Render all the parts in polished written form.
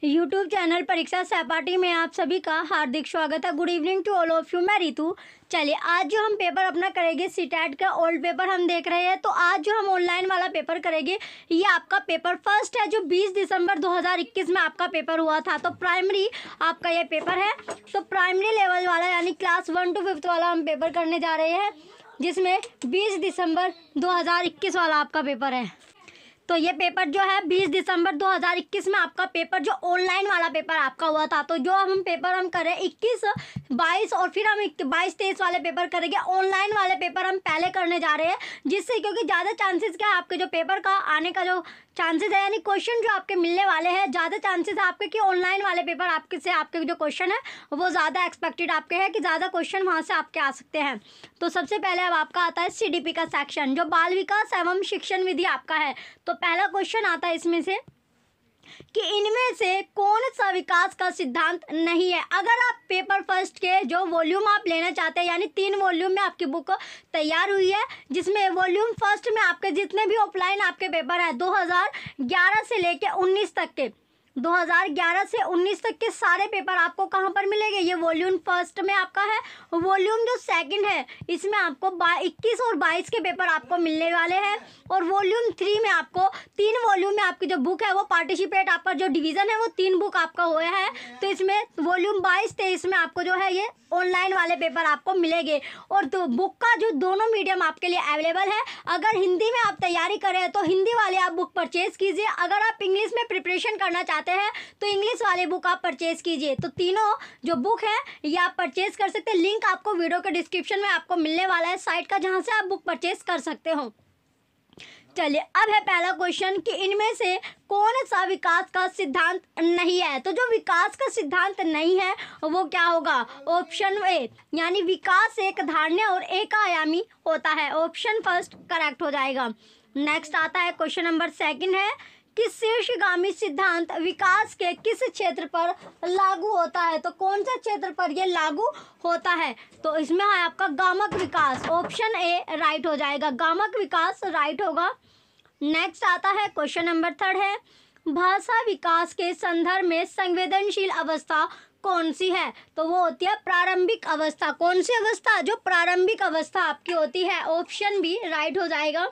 YouTube channel परीक्षा सहपाठी में आप सभी का हार्दिक स्वागत है। Good evening to all of you. मैं रितु। चलिए आज जो हम पेपर अपना करेंगे सीटेट का ओल्ड पेपर हम देख रहे हैं। तो आज जो हम ऑनलाइन वाला पेपर करेंगे ये आपका पेपर फर्स्ट है जो 20 दिसंबर 2021 में आपका पेपर हुआ था। तो प्राइमरी आपका ये पेपर है। तो प्राइमरी लेवल वाला यानी क्लास 1 to 5 वाला हम पेपर करने जा रहे हैं जिसमें 20 दिसंबर 2021 वाला आपका पेपर है। तो ये पेपर जो है 20 दिसंबर 2021 में आपका पेपर जो ऑनलाइन वाला पेपर आपका हुआ था। तो जो हम पेपर हम करें 21, 22 और फिर हम 22, 23 वाले पेपर करेंगे। ऑनलाइन वाले पेपर हम पहले करने जा रहे हैं जिससे क्योंकि ज़्यादा चांसेस क्या है आपके जो पेपर का आने का जो चांसेस है यानी क्वेश्चन जो आपके मिलने वाले हैं ज़्यादा चांसेस है आपके कि ऑनलाइन वाले पेपर आपके से आपके जो क्वेश्चन है वो ज़्यादा एक्सपेक्टेड आपके हैं कि ज़्यादा क्वेश्चन वहाँ से आपके आ सकते हैं। तो सबसे पहले अब आपका आता है CDP का सेक्शन जो बाल विकास एवं शिक्षण विधि आपका है। तो पहला क्वेश्चन आता है इसमें से कि इनमें से कौन सा विकास का सिद्धांत नहीं है। अगर आप पेपर फर्स्ट के जो वॉल्यूम आप लेना चाहते हैं यानी 3 वॉल्यूम में आपकी बुक तैयार हुई है जिसमें वॉल्यूम फर्स्ट में आपके जितने भी ऑफलाइन आपके पेपर है 2011 से लेके 19 तक के 2011 से 19 तक के सारे पेपर आपको कहाँ पर मिलेंगे। ये वॉल्यूम फर्स्ट में आपका है। वॉल्यूम जो सेकंड है इसमें आपको 21 और 22 के पेपर आपको मिलने वाले हैं और वॉल्यूम 3 में आपको 3 वॉल्यूम में आपकी जो बुक है वो पार्टिसिपेट आपका जो डिवीज़न है वो 3 बुक आपका हुआ है। तो इसमें वॉल्यूम 22, 23 में आपको जो है ये ऑनलाइन वाले पेपर आपको मिलेंगे और तो बुक का जो दोनों मीडियम आपके लिए अवेलेबल है। अगर हिंदी में आप तैयारी करें तो हिंदी वाले आप बुक परचेज़ कीजिए। अगर आप इंग्लिश में प्रिपरेशन करना चाहते हैं तो इंग्लिश वाले बुक आप परचेज़ कीजिए। तो तीनों जो बुक है ये आप परचेज़ कर सकते हैं। लिंक आपको वीडियो के डिस्क्रिप्शन में आपको मिलने वाला है साइट का जहाँ से आप बुक परचेज़ कर सकते हो। चलिए अब है पहला क्वेश्चन कि इनमें से कौन सा विकास का सिद्धांत नहीं है। तो जो विकास का सिद्धांत नहीं है वो क्या होगा। ऑप्शन ए यानी विकास एक धारणीय और एक आयामी होता है। ऑप्शन फर्स्ट करेक्ट हो जाएगा। नेक्स्ट आता है क्वेश्चन नंबर सेकंड है कि शीर्षगामी सिद्धांत विकास के किस क्षेत्र पर लागू होता है। तो कौन सा क्षेत्र पर यह लागू होता है। तो इसमें है आपका गामक विकास। ऑप्शन ए राइट हो जाएगा। गामक विकास राइट होगा। नेक्स्ट आता है क्वेश्चन नंबर थर्ड है भाषा विकास के संदर्भ में संवेदनशील अवस्था कौन सी है। तो वो होती है प्रारंभिक अवस्था। कौन सी अवस्था। जो प्रारंभिक अवस्था आपकी होती है। ऑप्शन बी राइट हो जाएगा।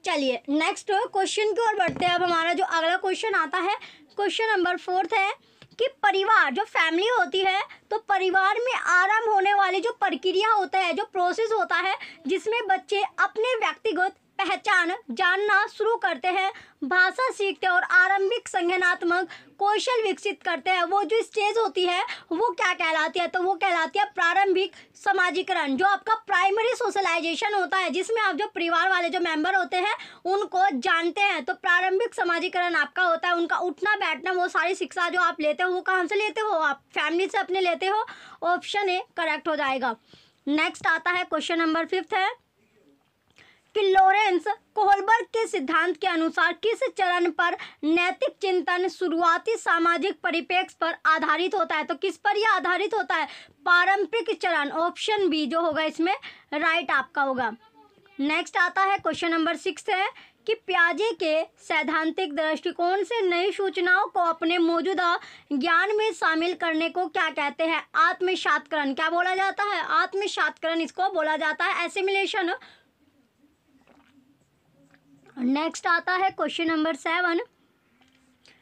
चलिए नेक्स्ट क्वेश्चन की ओर बढ़ते हैं। अब हमारा जो अगला क्वेश्चन आता है क्वेश्चन नंबर 4 है कि परिवार जो फैमिली होती है तो परिवार में आरंभ होने वाली जो प्रक्रिया होता है जो प्रोसेस होता है जिसमें बच्चे अपने व्यक्तिगत पहचान जानना शुरू करते हैं, भाषा सीखते हैं और आरंभिक संज्ञानात्मक कौशल विकसित करते हैं। वो जो स्टेज होती है वो क्या कहलाती है। तो वो कहलाती है प्रारंभिक समाजीकरण। जो आपका प्राइमरी सोशलाइजेशन होता है जिसमें आप जो परिवार वाले जो मेंबर होते हैं उनको जानते हैं। तो प्रारंभिक समाजीकरण आपका होता है उनका उठना बैठना वो सारी शिक्षा जो आप लेते हो वो कहाँ से लेते हो। आप फैमिली से अपने लेते हो। ऑप्शन ए करेक्ट हो जाएगा। नेक्स्ट आता है क्वेश्चन नंबर 5 है कि लॉरेंस कोहलबर्ग के सिद्धांत के अनुसार किस चरण पर नैतिक चिंतन शुरुआती सामाजिक परिप्रेक्ष्य पर आधारित होता है। तो किस पर यह आधारित होता है। पारंपरिक चरण। ऑप्शन बी जो होगा इसमें राइट आपका होगा। नेक्स्ट आता है क्वेश्चन नंबर 6 है कि पियाजे के सैद्धांतिक दृष्टिकोण से नई सूचनाओं को अपने मौजूदा ज्ञान में शामिल करने को क्या कहते हैं। आत्मसात्करण। क्या बोला जाता है। आत्मसात्करण इसको बोला जाता है। एसिमिलेशन। नेक्स्ट आता है क्वेश्चन नंबर 7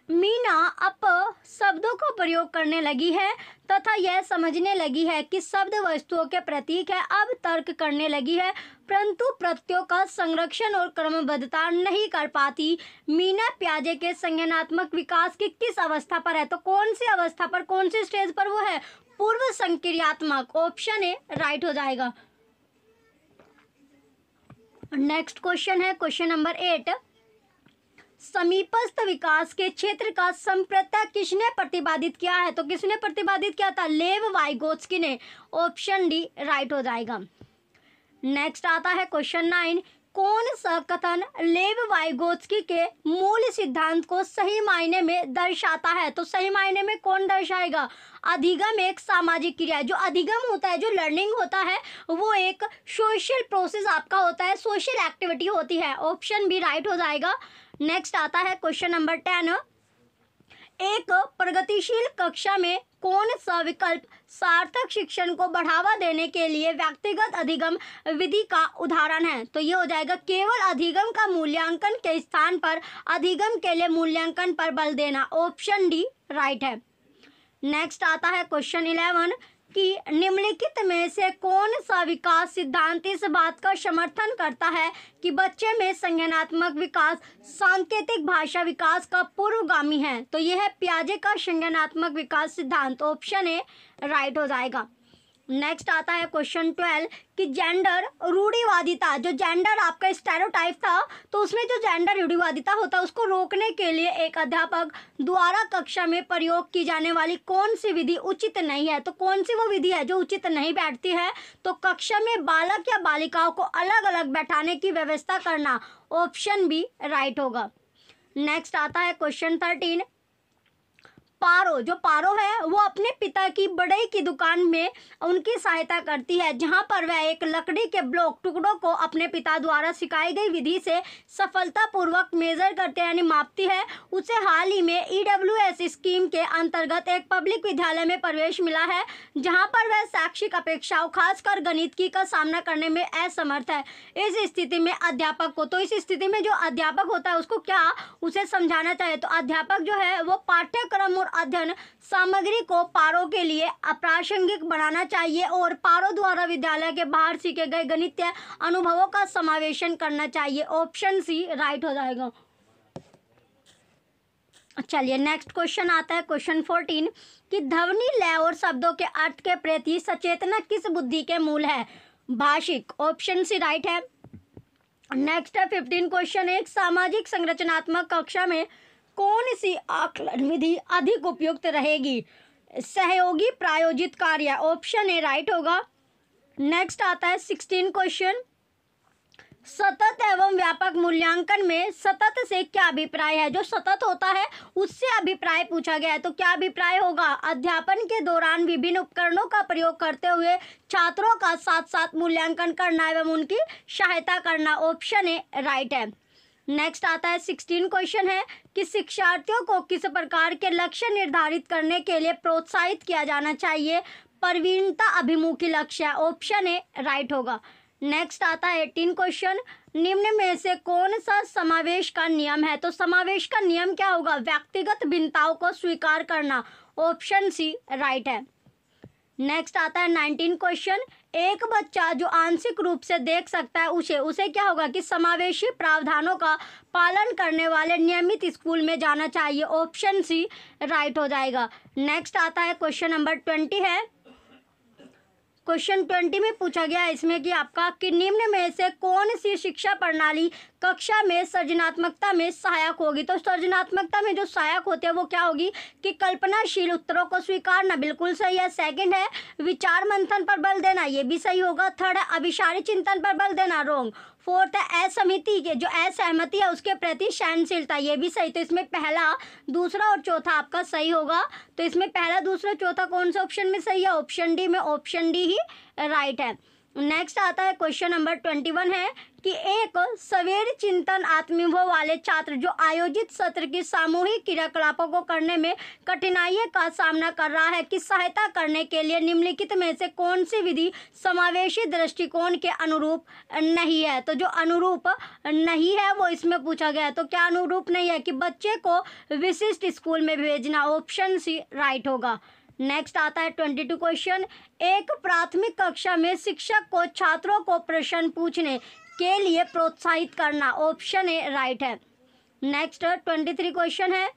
मीना अब शब्दों का प्रयोग करने लगी है तथा यह समझने लगी है कि शब्द वस्तुओं के प्रतीक है। अब तर्क करने लगी है परंतु प्रत्ययों का संरक्षण और क्रमबद्धता नहीं कर पाती। मीना पियाजे के संज्ञानात्मक विकास की किस अवस्था पर है। तो कौन सी अवस्था पर कौन सी स्टेज पर वो है। पूर्व संक्रियात्मक। ऑप्शन ए राइट हो जाएगा। नेक्स्ट क्वेश्चन है क्वेश्चन नंबर 8 समीपस्थ विकास के क्षेत्र का संप्रत्यय किसने प्रतिपादित किया है। तो किसने प्रतिपादित किया था। लेव वाइगोत्स्की ने। ऑप्शन डी राइट हो जाएगा। नेक्स्ट आता है क्वेश्चन 9 कौन सा कथन लेव वाइगोत्स्की के मूल सिद्धांत को सही मायने में दर्शाता है। तो सही मायने में कौन दर्शाएगा। अधिगम एक सामाजिक क्रिया है। जो अधिगम होता है जो लर्निंग होता है वो एक सोशल प्रोसेस आपका होता है, सोशल एक्टिविटी होती है। ऑप्शन बी राइट हो जाएगा। नेक्स्ट आता है क्वेश्चन नंबर 10 एक प्रगतिशील कक्षा में कौन सा विकल्प सार्थक शिक्षण को बढ़ावा देने के लिए व्यक्तिगत अधिगम विधि का उदाहरण है? तो ये हो जाएगा केवल अधिगम का मूल्यांकन के स्थान पर अधिगम के लिए मूल्यांकन पर बल देना। ऑप्शन डी राइट है। नेक्स्ट आता है क्वेश्चन 11 कि निम्नलिखित में से कौन सा विकास सिद्धांत इस बात का समर्थन करता है कि बच्चे में संज्ञानात्मक विकास सांकेतिक भाषा विकास का पूर्वगामी है? तो यह है पियाजे का संज्ञानात्मक विकास सिद्धांत। ऑप्शन ए राइट हो जाएगा। नेक्स्ट आता है क्वेश्चन 12 कि जेंडर रूढ़िवादिता, जो जेंडर आपका स्टेरियोटाइप था, तो उसमें जो जेंडर रूढ़िवादिता होता है उसको रोकने के लिए एक अध्यापक द्वारा कक्षा में प्रयोग की जाने वाली कौन सी विधि उचित नहीं है? तो कौन सी वो विधि है जो उचित नहीं बैठती है? तो कक्षा में बालक या बालिकाओं को अलग अलग बैठाने की व्यवस्था करना। ऑप्शन बी राइट होगा। नेक्स्ट आता है क्वेश्चन 13 पारो, जो पारो है वो अपने पिता की बढ़ई की दुकान में उनकी सहायता करती है, जहां पर वह एक लकड़ी के ब्लॉक टुकड़ों को अपने पिता द्वारा सिखाई गई विधि से सफलतापूर्वक मेजर करते यानी मापती है। उसे हाल ही में EWS स्कीम के अंतर्गत एक पब्लिक विद्यालय में प्रवेश मिला है, जहां पर वह शैक्षिक अपेक्षाओं खासकर गणित की का सामना करने में असमर्थ है। इस स्थिति में अध्यापक को, तो इस स्थिति में जो अध्यापक होता है उसको क्या उसे समझाना चाहिए? तो अध्यापक जो है वो पाठ्यक्रम और अध्ययन सामग्री को पारो के लिए अप्रासंगिक बनाना चाहिए और पारो द्वारा विद्यालय के बाहर सीखे गए गणितीय अनुभवों का समावेशन करना चाहिए। ऑप्शन सी राइट हो जाएगा। चलिए नेक्स्ट क्वेश्चन आता है क्वेश्चन 14 कि ध्वनि लय और शब्दों के अर्थ के प्रति सचेतना किस बुद्धि के मूल है? भाषिक। ऑप्शन सी राइट है। नेक्स्ट है 15 क्वेश्चन एक सामाजिक संरचनात्मक कक्षा में कौन सी आकलन विधि अधिक उपयुक्त रहेगी? सहयोगी प्रायोजित कार्य। ऑप्शन ए राइट होगा। नेक्स्ट आता है 16 क्वेश्चन सतत एवं व्यापक मूल्यांकन में सतत से क्या अभिप्राय है? जो सतत होता है उससे अभिप्राय पूछा गया है, तो क्या अभिप्राय होगा? अध्यापन के दौरान विभिन्न उपकरणों का प्रयोग करते हुए छात्रों का साथ साथ मूल्यांकन करना एवं उनकी सहायता करना। ऑप्शन ए राइट है। नेक्स्ट आता है 16 क्वेश्चन है कि शिक्षार्थियों को किस प्रकार के लक्ष्य निर्धारित करने के लिए प्रोत्साहित किया जाना चाहिए? प्रवीणता अभिमुखी लक्ष्य। ऑप्शन ए राइट होगा। नेक्स्ट आता है 18 क्वेश्चन निम्न में से कौन सा समावेश का नियम है? तो समावेश का नियम क्या होगा? व्यक्तिगत भिन्नताओं को स्वीकार करना। ऑप्शन सी राइट है। नेक्स्ट आता है 19 क्वेश्चन एक बच्चा जो आंशिक रूप से देख सकता है उसे क्या होगा कि समावेशी प्रावधानों का पालन करने वाले नियमित स्कूल में जाना चाहिए। ऑप्शन सी राइट हो जाएगा। नेक्स्ट आता है क्वेश्चन नंबर 20 है। क्वेश्चन 20 में पूछा गया है इसमें कि आपका कि निम्न में से कौन सी शिक्षा प्रणाली कक्षा में सृजनात्मकता में सहायक होगी? तो सृजनात्मकता में जो सहायक होते हैं वो क्या होगी कि कल्पनाशील उत्तरों को स्वीकारना, बिल्कुल सही है। सेकंड है विचार मंथन पर बल देना, ये भी सही होगा। थर्ड है अभिसारी चिंतन पर बल देना, रॉन्ग। फोर्थ है असहमति के जो असहमति है उसके प्रति सहनशीलता, ये भी सही। तो इसमें पहला, दूसरा और चौथा आपका सही होगा। तो इसमें पहला, दूसरा, चौथा कौन सा ऑप्शन में सही है? ऑप्शन डी में ऑप्शन डी ही राइट है। नेक्स्ट आता है क्वेश्चन नंबर 21 है कि एक सवेर चिंतन आत्मविभव वाले छात्र जो आयोजित सत्र की सामूहिक क्रियाकलापों को करने में कठिनाइयों का सामना कर रहा है कि सहायता करने के लिए निम्नलिखित में से कौन सी विधि समावेशी दृष्टिकोण के अनुरूप नहीं है? तो जो अनुरूप नहीं है वो इसमें पूछा गया है। तो क्या अनुरूप नहीं है कि बच्चे को विशिष्ट स्कूल में भेजना। ऑप्शन सी राइट होगा। नेक्स्ट आता है 22 क्वेश्चन एक प्राथमिक कक्षा में शिक्षक को छात्रों को प्रश्न पूछने के लिए प्रोत्साहित करना। ऑप्शन ए राइट है। नेक्स्ट 23 क्वेश्चन है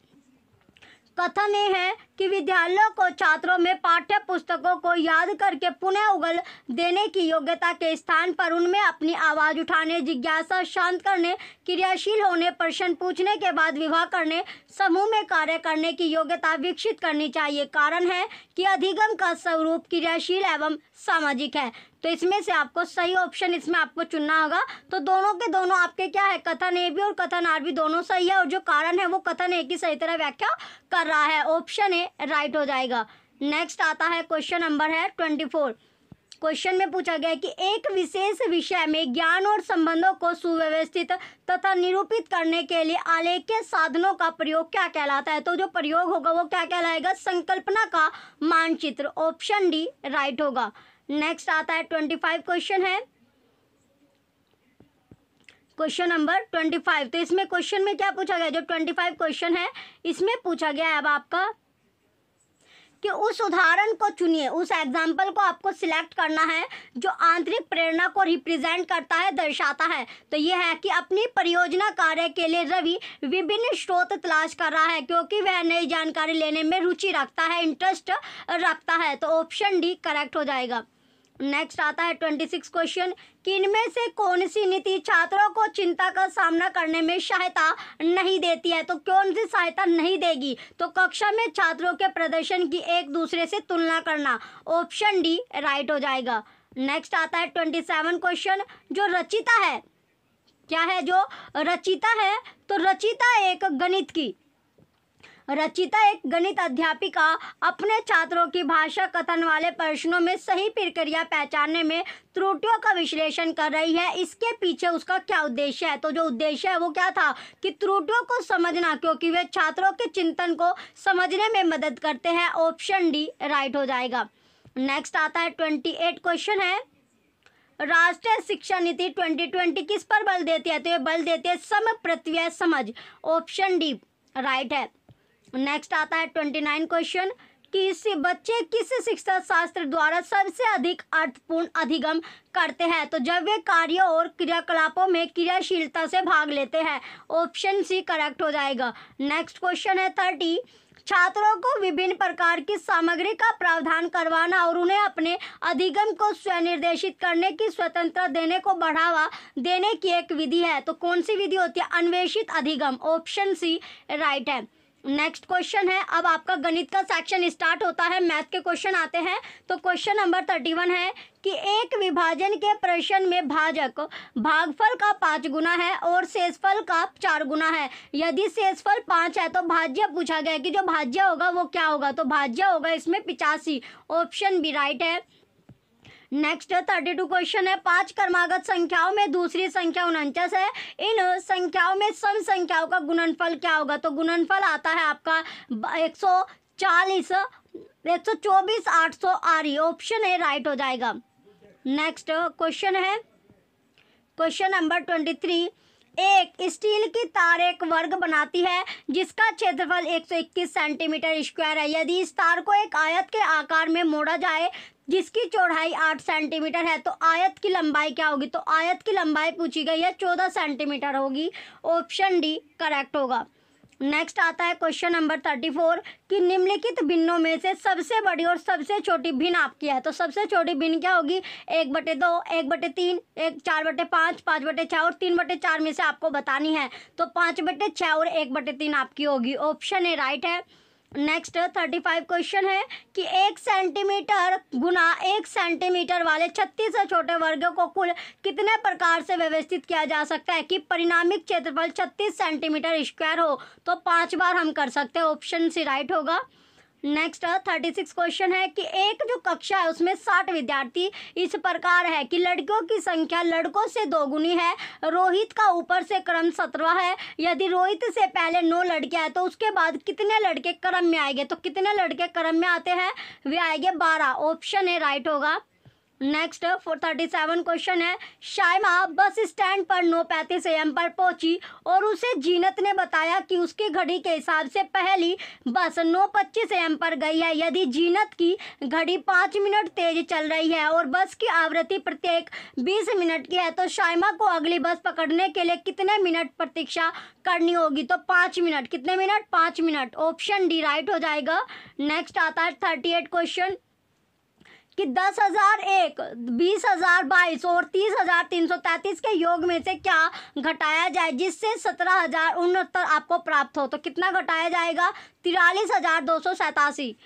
कथन ये है कि विद्यालयों को छात्रों में पाठ्य पुस्तकों को याद करके पुनः उगल देने की योग्यता के स्थान पर उनमें अपनी आवाज़ उठाने, जिज्ञासा शांत करने, क्रियाशील होने, प्रश्न पूछने के बाद विवाह करने, समूह में कार्य करने की योग्यता विकसित करनी चाहिए। कारण है कि अधिगम का स्वरूप क्रियाशील एवं सामाजिक है। तो इसमें से आपको सही ऑप्शन इसमें आपको चुनना होगा। तो दोनों के दोनों आपके क्या है, कथन ए भी और कथन आर भी दोनों सही है और जो कारण है वो कथन ए की सही तरह व्याख्या कर रहा है। ऑप्शन ए राइट हो जाएगा। नेक्स्ट आता है क्वेश्चन नंबर है 24 क्वेश्चन में पूछा गया है कि एक विशेष विषय में ज्ञान और संबंधों को सुव्यवस्थित तथा निरूपित करने के लिए आलेख्य साधनों का प्रयोग क्या कहलाता है। तो जो प्रयोग होगा वो क्या कहलाएगा, संकल्पना का मानचित्र। ऑप्शन डी राइट होगा। नेक्स्ट आता है 25 क्वेश्चन है, क्वेश्चन नंबर 25। तो इसमें क्वेश्चन में क्या पूछा गया, जो 25 क्वेश्चन है इसमें पूछा गया है अब आपका कि उस उदाहरण को चुनिए, उस एग्जाम्पल को आपको सिलेक्ट करना है जो आंतरिक प्रेरणा को रिप्रेजेंट करता है, दर्शाता है। तो ये है कि अपनी परियोजना कार्य के लिए रवि विभिन्न स्रोत तलाश कर रहा है क्योंकि वह नई जानकारी लेने में रुचि रखता है, इंटरेस्ट रखता है। तो ऑप्शन डी करेक्ट हो जाएगा। नेक्स्ट आता है 26 क्वेश्चन कि इनमें से कौन सी नीति छात्रों को चिंता का सामना करने में सहायता नहीं देती है। तो कौन सी सहायता नहीं देगी, तो कक्षा में छात्रों के प्रदर्शन की एक दूसरे से तुलना करना। ऑप्शन डी राइट हो जाएगा। नेक्स्ट आता है 27 क्वेश्चन, जो रचिता है, क्या है जो रचिता है, तो रचिता एक गणित अध्यापिका अपने छात्रों की भाषा कथन वाले प्रश्नों में सही प्रक्रिया पहचानने में त्रुटियों का विश्लेषण कर रही है। इसके पीछे उसका क्या उद्देश्य है। तो जो उद्देश्य है वो क्या था कि त्रुटियों को समझना, क्योंकि वे छात्रों के चिंतन को समझने में मदद करते हैं। ऑप्शन डी राइट हो जाएगा। नेक्स्ट आता है 28 क्वेश्चन है, राष्ट्रीय शिक्षा नीति 2020 किस पर बल देती है। तो ये बल देती है समप्रत्यय समझ। ऑप्शन डी राइट है। नेक्स्ट आता है 29 क्वेश्चन कि बच्चे किस शिक्षा शास्त्र द्वारा सबसे अधिक अर्थपूर्ण अधिगम करते हैं। तो जब वे कार्यों और क्रियाकलापों में क्रियाशीलता से भाग लेते हैं। ऑप्शन सी करेक्ट हो जाएगा। नेक्स्ट क्वेश्चन है 30, छात्रों को विभिन्न प्रकार की सामग्री का प्रावधान करवाना और उन्हें अपने अधिगम को स्वनिर्देशित करने की स्वतंत्रता देने को बढ़ावा देने की एक विधि है। तो कौन सी विधि होती है, अन्वेषित अधिगम। ऑप्शन सी राइट है। नेक्स्ट क्वेश्चन है, अब आपका गणित का सेक्शन स्टार्ट होता है, मैथ के क्वेश्चन आते हैं। तो क्वेश्चन नंबर 31 है कि एक विभाजन के प्रश्न में भाजक भागफल का 5 गुना है और शेषफल का 4 गुना है। यदि शेषफल 5 है तो भाज्य पूछा गया है कि जो भाज्य होगा वो क्या होगा। तो भाज्य होगा इसमें 85। ऑप्शन बी राइट है। नेक्स्ट 32 क्वेश्चन है, 5 क्रमागत संख्याओं में दूसरी संख्या 49 है। इन संख्याओं में सम संख्याओं का गुणनफल क्या होगा। तो गुणनफल आता है आपका 124 800 आरी। ऑप्शन ए राइट हो जाएगा। नेक्स्ट क्वेश्चन है, क्वेश्चन नंबर 23, एक स्टील की तार एक वर्ग बनाती है जिसका क्षेत्रफल 121 सेंटीमीटर स्क्वायर है। यदि इस तार को एक आयत के आकार में मोड़ा जाए जिसकी चौड़ाई 8 सेंटीमीटर है, तो आयत की लंबाई क्या होगी। तो आयत की लंबाई पूछी गई है 14 सेंटीमीटर होगी। ऑप्शन डी करेक्ट होगा। नेक्स्ट आता है क्वेश्चन नंबर 34 कि निम्नलिखित भिन्नों में से सबसे बड़ी और सबसे छोटी भिन्न आपकी है। तो सबसे छोटी भिन्न क्या होगी, 1/2, 1/3, 4/5, 5/6 और 3/4 में से आपको बतानी है। तो 5/6 और 1/3 आपकी होगी। ऑप्शन ए राइट है। नेक्स्ट 35 क्वेश्चन है कि 1 सेंटीमीटर गुना 1 सेंटीमीटर वाले 36 से छोटे वर्ग को कुल कितने प्रकार से व्यवस्थित किया जा सकता है कि परिणामिक क्षेत्रफल 36 सेंटीमीटर स्क्वायर हो। तो 5 बार हम कर सकते हैं। ऑप्शन सी राइट होगा। नेक्स्ट 36 क्वेश्चन है कि एक जो कक्षा है उसमें 60 विद्यार्थी इस प्रकार है कि लड़कियों की संख्या लड़कों से 2 गुनी है। रोहित का ऊपर से क्रम 17 है। यदि रोहित से पहले 9 लड़कियां हैं तो उसके बाद कितने लड़के क्रम में आएंगे। तो कितने लड़के क्रम में आते हैं, वे आएंगे 12। ऑप्शन ए राइट होगा। नेक्स्ट 37 क्वेश्चन है, शाइमा बस स्टैंड पर 9:35 AM पर पहुंची और उसे जीनत ने बताया कि उसकी घड़ी के हिसाब से पहली बस 9:25 AM पर गई है। यदि जीनत की घड़ी 5 मिनट तेज चल रही है और बस की आवृत्ति प्रत्येक 20 मिनट की है, तो शाइमा को अगली बस पकड़ने के लिए कितने मिनट प्रतीक्षा करनी होगी। तो 5 मिनट। कितने minute, 5 minute. Option D right हो जाएगा। नेक्स्ट आता है 38 क्वेश्चन कि 10,001, 20,022 और 30,333 के योग में से क्या घटाया जाए जिससे 17,069 आपको प्राप्त हो। तो कितना घटाया जाएगा, 43,287।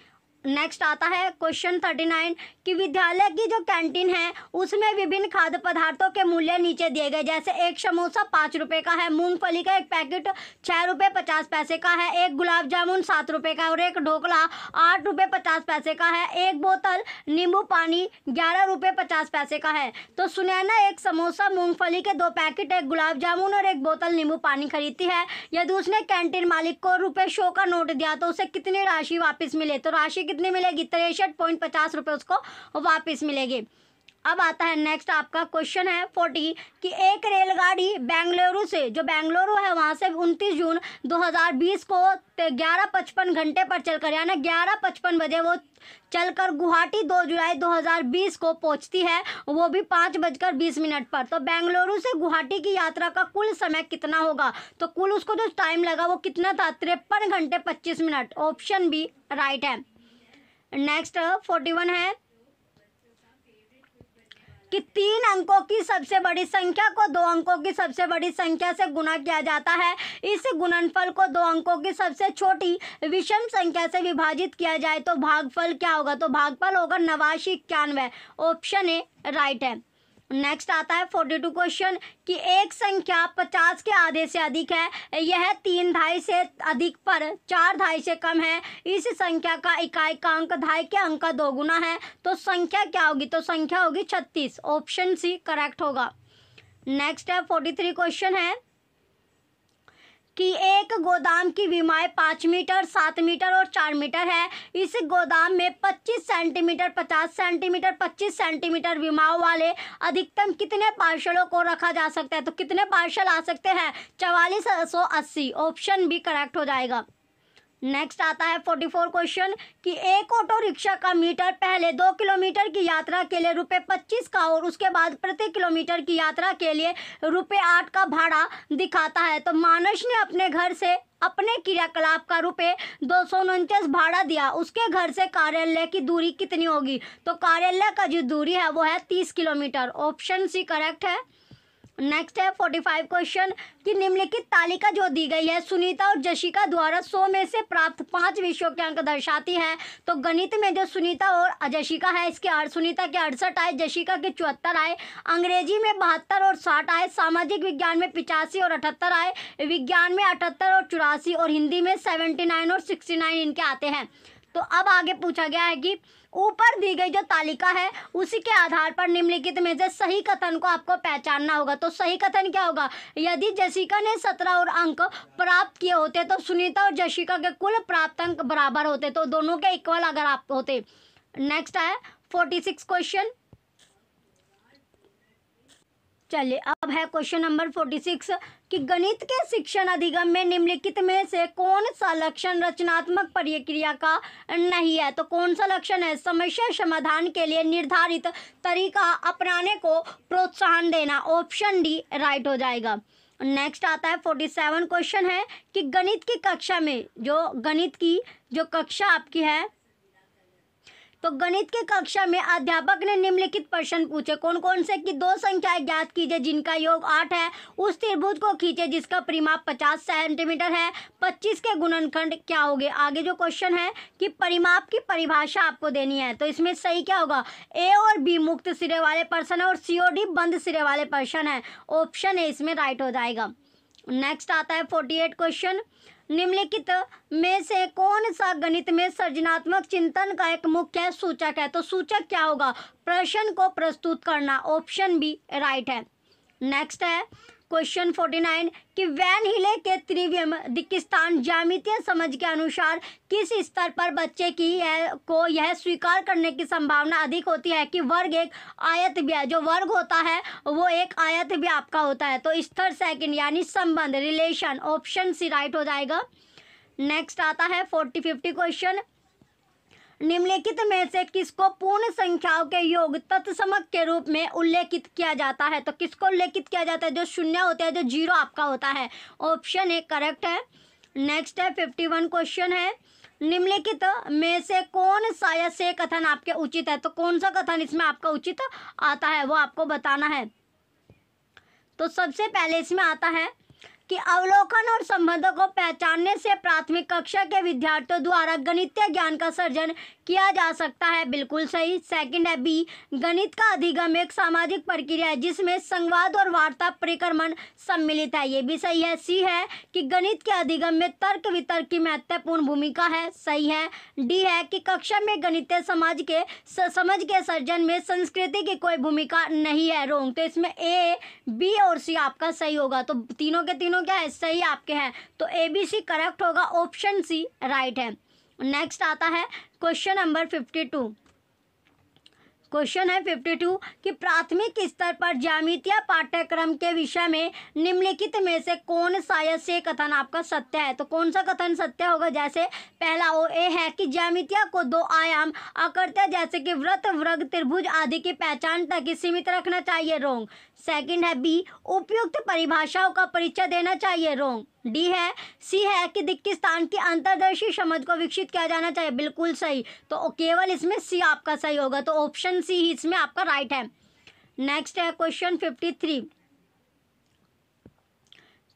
नेक्स्ट आता है क्वेश्चन 39 कि विद्यालय की जो कैंटीन है उसमें विभिन्न खाद्य पदार्थों के मूल्य नीचे दिए गए, जैसे एक समोसा 5 रुपये का है, मूंगफली का एक पैकेट 6 रुपये 50 पैसे का है, एक गुलाब जामुन 7 रुपये का और एक ढोकला 8 रुपये 50 पैसे का है, एक बोतल नींबू पानी 11 रुपये 50 पैसे का है। तो सुनैना एक समोसा, मूंगफली के 2 पैकेट, एक गुलाब जामुन और एक बोतल नींबू पानी खरीदती है। यदि उसने कैंटीन मालिक को ₹100 का नोट दिया तो उसे कितनी राशि वापस मिले? तो राशि कितनी मिलेगी? 63.50 रुपये उसको वापस मिलेगी। अब आता है नेक्स्ट आपका क्वेश्चन है 40 कि एक रेलगाड़ी बेंगलुरु से, जो बेंगलुरु है वहाँ से 29 जून 2020 को 11:55 घंटे पर चलकर, यानी 11:55 बजे वो चलकर गुवाहाटी 2 जुलाई 2020 को पहुंचती है, वो भी 5:20 पर। तो बेंगलुरु से गुवाहाटी की यात्रा का कुल समय कितना होगा? तो कुल उसको जो टाइम लगा वो कितना था? 53 घंटे 25 मिनट। ऑप्शन बी राइट है। नेक्स्ट 41 है कि 3 अंकों की सबसे बड़ी संख्या को 2 अंकों की सबसे बड़ी संख्या से गुणा किया जाता है। इस गुणनफल को 2 अंकों की सबसे छोटी विषम संख्या से विभाजित किया जाए तो भागफल क्या होगा? तो भागफल होगा 89 91। ऑप्शन ए राइट है। नेक्स्ट आता है 42 क्वेश्चन कि एक संख्या 50 के आधे से अधिक है, यह 3/2 से अधिक पर 4/2 से कम है, इस संख्या का इकाई का अंक 2.5 के अंक का 2 गुना है, तो संख्या क्या होगी? तो संख्या होगी 36। ऑप्शन सी करेक्ट होगा। नेक्स्ट है 43 क्वेश्चन है कि एक गोदाम की विमाएँ 5 मीटर 7 मीटर और 4 मीटर है। इस गोदाम में 25 सेंटीमीटर 50 सेंटीमीटर 25 सेंटीमीटर विमाओं वाले अधिकतम कितने पार्सलों को रखा जा सकता है? तो कितने पार्सल आ सकते हैं? 4480। ऑप्शन बी करेक्ट हो जाएगा। नेक्स्ट आता है 44 क्वेश्चन कि एक ऑटो रिक्शा का मीटर पहले 2 किलोमीटर की यात्रा के लिए ₹25 का और उसके बाद प्रति किलोमीटर की यात्रा के लिए ₹8 का भाड़ा दिखाता है। तो मानस ने अपने घर से अपने क्रियाकलाप का ₹249 भाड़ा दिया, उसके घर से कार्यालय की दूरी कितनी होगी? तो कार्यालय का जो दूरी है वो है 30 किलोमीटर। ऑप्शन सी करेक्ट है। नेक्स्ट है 45 क्वेश्चन कि निम्नलिखित तालिका जो दी गई है सुनीता और जशिका द्वारा 100 में से प्राप्त 5 विषयों के अंक दर्शाती है। तो गणित में जो सुनीता और जशिका है इसके सुनीता के 68 आए, जशिका के 74 आए, अंग्रेजी में 72 और 60 आए, सामाजिक विज्ञान में 85 और 78 आए, विज्ञान में 78 और 84 और हिंदी में 79 और 69 इनके आते हैं। तो अब आगे पूछा गया है कि ऊपर दी गई जो तालिका है उसी के आधार पर निम्नलिखित में से सही कथन को आपको पहचानना होगा। तो सही कथन क्या होगा? यदि जशिका ने 17 और अंक प्राप्त किए होते तो सुनीता और जशिका के कुल प्राप्त अंक बराबर होते, तो दोनों के इक्वल अगर आप होते। नेक्स्ट है 46 क्वेश्चन। चलिए अब है क्वेश्चन नंबर 46 कि गणित के शिक्षण अधिगम में निम्नलिखित में से कौन सा लक्षण रचनात्मक प्रक्रिया का नहीं है? तो कौन सा लक्षण है? समस्या समाधान के लिए निर्धारित तरीका अपनाने को प्रोत्साहन देना। ऑप्शन डी राइट हो जाएगा। नेक्स्ट आता है 47 क्वेश्चन है कि गणित की कक्षा में गणित की जो कक्षा आपकी है तो गणित की कक्षा में अध्यापक ने निम्नलिखित प्रश्न पूछे कौन कौन से कि 2 संख्याएं ज्ञात कीजिए जिनका योग 8 है, उस त्रिभुज को खींचे जिसका परिमाप 50 सेंटीमीटर है, 25 के गुणनखंड क्या होंगे। आगे जो क्वेश्चन है कि परिमाप की परिभाषा आपको देनी है, तो इसमें सही क्या होगा? ए और बी मुक्त सिरे वाले प्रश्न है और सी और डी बंद सिरे वाले प्रश्न है। ऑप्शन ए इसमें राइट हो जाएगा। नेक्स्ट आता है 48 क्वेश्चन, निम्नलिखित में से कौन सा गणित में सृजनात्मक चिंतन का एक मुख्य सूचक है? तो सूचक क्या होगा? प्रश्न को प्रस्तुत करना। ऑप्शन बी राइट है। नेक्स्ट है क्वेश्चन 49 कि वैन हिले के त्रिविम दिक्स्थान ज्यामितीय समझ के अनुसार किस स्तर पर बच्चे की यह स्वीकार करने की संभावना अधिक होती है कि वर्ग एक आयत भी है। जो वर्ग होता है वो एक आयत भी आपका होता है। तो स्तर सेकंड यानी संबंध रिलेशन। ऑप्शन सी राइट हो जाएगा। नेक्स्ट आता है 40-50 क्वेश्चन, निम्नलिखित में से किसको पूर्ण संख्याओं के योग तत्समक के रूप में उल्लेखित किया जाता है? तो किसको उल्लेखित किया जाता है? जो शून्य होता है, जो जीरो आपका होता है। ऑप्शन ए करेक्ट है। नेक्स्ट है 51 क्वेश्चन है, निम्नलिखित में से कौन सा या से कथन आपके उचित है? तो कौन सा कथन इसमें आपका उचित आता है वो आपको बताना है। तो सबसे पहले इसमें आता है कि अवलोकन और संबंधों को पहचानने से प्राथमिक कक्षा के विद्यार्थियों द्वारा गणितीय ज्ञान का सर्जन किया जा सकता है, बिल्कुल सही। सेकंड है बी, गणित का अधिगम एक सामाजिक प्रक्रिया है जिसमें संवाद और वार्ता परिक्रमण सम्मिलित है, ये भी सही है। सी है कि गणित के अधिगम में तर्क वितर्क की महत्वपूर्ण भूमिका है, सही है। डी है कि कक्षा में गणितीय समझ के सर्जन में संस्कृति की कोई भूमिका नहीं है, रोंग। तो इसमें ए, बी और सी आपका सही होगा। तो तीनों के तीनों क्या है, सही आपके हैं। तो ए बी सी करेक्ट होगा, ऑप्शन सी राइट है। नेक्स्ट आता है क्वेश्चन नंबर 52। क्वेश्चन है 52 कि प्राथमिक स्तर पर ज्यामितीय पाठ्यक्रम के विषय में निम्नलिखित में से कौन सा या से कथन आपका सत्य है। तो कौन सा कथन सत्य होगा, जैसे पहला ओ ए है कि ज्यामितीय को दो आयाम आकृतियां जैसे कि वृत्त, वर्ग, त्रिभुज आदि की पहचान तक ही सीमित रखना चाहिए, रोंग। सेकंड है बी, उपयुक्त परिभाषाओं का परिचय देना चाहिए, रोंग। डी है, सी है कि दिक् स्थान की अंतर्दर्शी समझ को विकसित किया जाना चाहिए, बिल्कुल सही। तो केवल इसमें सी आपका सही होगा, तो ऑप्शन सी ही इसमें आपका राइट है। नेक्स्ट है क्वेश्चन 53।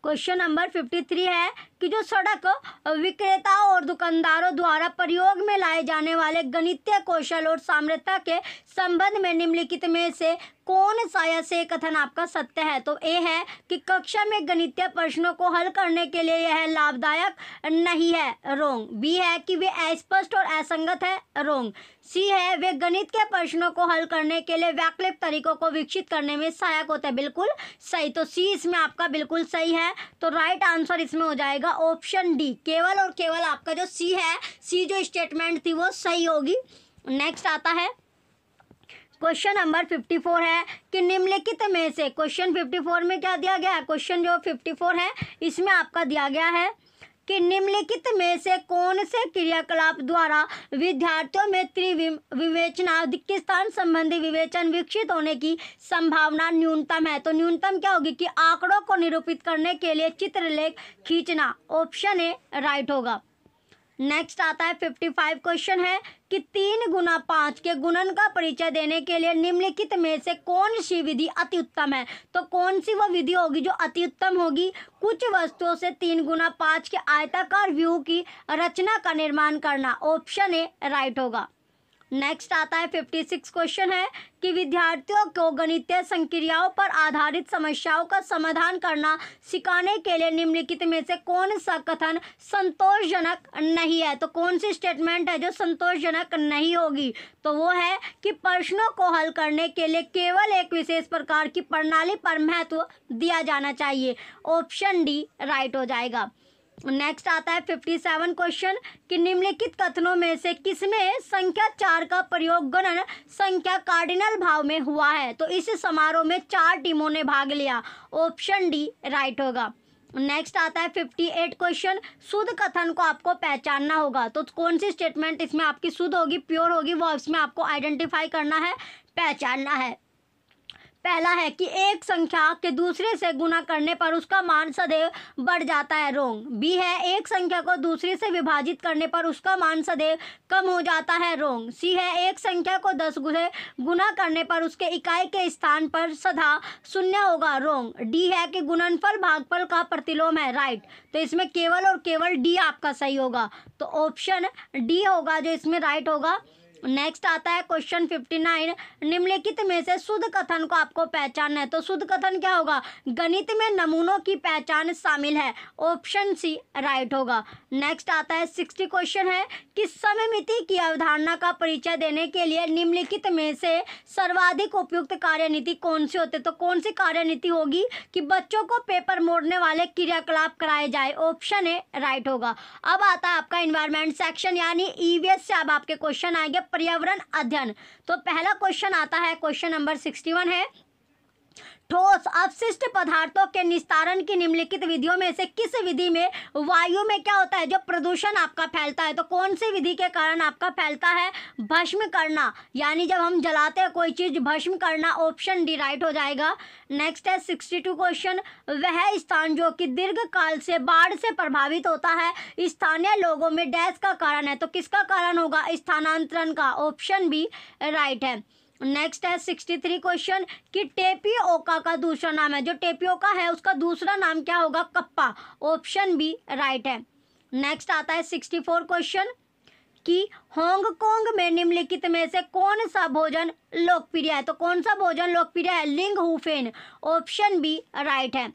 क्वेश्चन नंबर 53 है कि जो सड़क विक्रेताओं और दुकानदारों द्वारा प्रयोग में लाए जाने वाले गणितीय कौशल और सामर्थ्य के संबंध में निम्नलिखित में से कौन सा या से कथन आपका सत्य है। तो ए है कि कक्षा में गणितीय प्रश्नों को हल करने के लिए यह लाभदायक नहीं है, रोंग। बी है कि वे अस्पष्ट और असंगत है, रोंग। सी है वे गणित के प्रश्नों को हल करने के लिए वैकल्पिक तरीकों को विकसित करने में सहायक होते हैं, बिल्कुल सही। तो सी इसमें आपका बिल्कुल सही है। तो राइट आंसर इसमें हो जाएगा ऑप्शन डी, केवल और केवल आपका जो सी है, सी जो स्टेटमेंट थी वो सही होगी। नेक्स्ट आता है क्वेश्चन नंबर 54 है कि निम्नलिखित में से, क्वेश्चन 54 में क्या दिया गया है, क्वेश्चन जो 54 है इसमें आपका दिया गया है कि निम्नलिखित में से कौन से क्रियाकलाप द्वारा विद्यार्थियों में त्रिविवेचना दिक् स्थान संबंधी विवेचन विकसित होने की संभावना न्यूनतम है। तो न्यूनतम क्या होगी कि आंकड़ों को निरूपित करने के लिए चित्रलेख खींचना, ऑप्शन ए राइट होगा। नेक्स्ट आता है 55 क्वेश्चन है कि 3 गुना 5 के गुणन का परिचय देने के लिए निम्नलिखित में से कौन सी विधि अति उत्तम है। तो कौन सी वो विधि होगी जो अति उत्तम होगी, कुछ वस्तुओं से 3 गुना 5 के आयताकार व्यू की रचना का निर्माण करना, ऑप्शन ए राइट होगा। नेक्स्ट आता है 56 क्वेश्चन है कि विद्यार्थियों को गणितीय संक्रियाओं पर आधारित समस्याओं का समाधान करना सिखाने के लिए निम्नलिखित में से कौन सा कथन संतोषजनक नहीं है। तो कौन सी स्टेटमेंट है जो संतोषजनक नहीं होगी, तो वो है कि प्रश्नों को हल करने के लिए केवल एक विशेष प्रकार की प्रणाली पर महत्व दिया जाना चाहिए, ऑप्शन डी राइट हो जाएगा। नेक्स्ट आता है 57 क्वेश्चन कि निम्नलिखित कथनों में से किसमें संख्या 4 का प्रयोग गणन संख्या कार्डिनल भाव में हुआ है। तो इस समारोह में 4 टीमों ने भाग लिया, ऑप्शन डी राइट होगा। नेक्स्ट आता है 58 क्वेश्चन, शुद्ध कथन को आपको पहचानना होगा। तो कौन सी स्टेटमेंट इसमें आपकी शुद्ध होगी, प्योर होगी, वो इसमें आपको आइडेंटिफाई करना है, पहचानना है। पहला है कि एक संख्या के दूसरे से गुना करने पर उसका मान सदैव बढ़ जाता है, रोंग। बी है एक संख्या को दूसरे से विभाजित करने पर उसका मान सदैव कम हो जाता है, रोंग। सी है एक संख्या को 10 से गुना करने पर उसके इकाई के स्थान पर सदा शून्य होगा, रोंग। डी है कि गुणनफल भागफल का प्रतिलोम है, राइट। तो इसमें केवल और केवल डी आपका सही होगा, तो ऑप्शन डी होगा जो इसमें राइट होगा। नेक्स्ट आता है क्वेश्चन 59, निम्नलिखित में से शुद्ध कथन को आपको पहचानना है। तो शुद्ध कथन क्या होगा, गणित में नमूनों की पहचान शामिल है, ऑप्शन सी राइट होगा। नेक्स्ट आता है 60 क्वेश्चन है कि सममिति की अवधारणा का परिचय देने के लिए निम्नलिखित में से सर्वाधिक उपयुक्त कार्यनीति कौन सी होती है। तो कौन सी कार्यनीति होगी कि बच्चों को पेपर मोड़ने वाले क्रियाकलाप कराए जाए, ऑप्शन ए राइट होगा। अब आता है आपका एनवायरमेंट सेक्शन, यानी ईवीएस से अब आपके क्वेश्चन आएंगे पर्यावरण अध्ययन। तो पहला क्वेश्चन आता है, क्वेश्चन नंबर 61 है, ठोस अपशिष्ट पदार्थों के निस्तारण की निम्नलिखित विधियों में से किस विधि में वायु में क्या होता है जो प्रदूषण आपका फैलता है। तो कौन सी विधि के कारण आपका फैलता है, भस्म करना, यानी जब हम जलाते हैं कोई चीज भस्म करना, ऑप्शन डी राइट हो जाएगा। नेक्स्ट है 62 क्वेश्चन, वह स्थान जो कि दीर्घ काल से बाढ़ से प्रभावित होता है स्थानीय लोगों में डैश का कारण है। तो किसका कारण होगा, स्थानांतरण का, ऑप्शन बी राइट है। नेक्स्ट है 63 क्वेश्चन कि टेपियोका का दूसरा नाम है, जो टेपियोका है उसका दूसरा नाम क्या होगा, कप्पा, ऑप्शन बी राइट है। नेक्स्ट आता है 64 क्वेश्चन कि हांगकांग में निम्नलिखित में से कौन सा भोजन लोकप्रिय है? तो कौन सा भोजन लोकप्रिय है? लिंग हुफेन, ऑप्शन बी राइट है।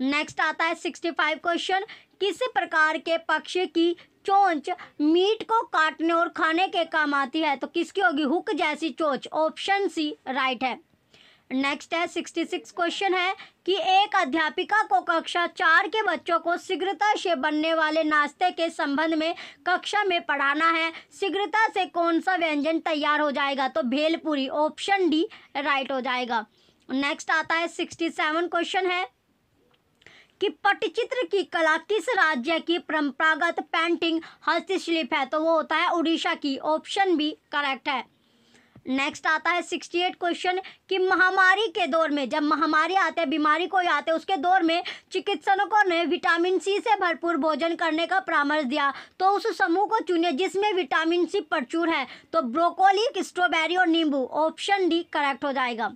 नेक्स्ट आता है 65 क्वेश्चन, किस प्रकार के पक्षी की चोंच मीट को काटने और खाने के काम आती है? तो किसकी होगी? हुक जैसी चोंच, ऑप्शन सी राइट है। नेक्स्ट है 66 क्वेश्चन है कि एक अध्यापिका को कक्षा 4 के बच्चों को शीघ्रता से बनने वाले नाश्ते के संबंध में कक्षा में पढ़ाना है, शीघ्रता से कौन सा व्यंजन तैयार हो जाएगा? तो भेलपुरी, ऑप्शन डी राइट हो जाएगा। नेक्स्ट आता है 67 क्वेश्चन है कि पटचित्र की कला किस राज्य की परंपरागत पेंटिंग हस्तशिल्प है? तो वो होता है उड़ीसा की, ऑप्शन बी करेक्ट है। नेक्स्ट आता है 68 क्वेश्चन कि महामारी के दौर में, जब महामारी आते हैं, बीमारी कोई आते हैं, उसके दौर में चिकित्सकों ने विटामिन सी से भरपूर भोजन करने का परामर्श दिया, तो उस समूह को चुने जिसमें विटामिन सी प्रचुर है। तो ब्रोकोली, स्ट्रॉबेरी और नींबू, ऑप्शन डी करेक्ट हो जाएगा।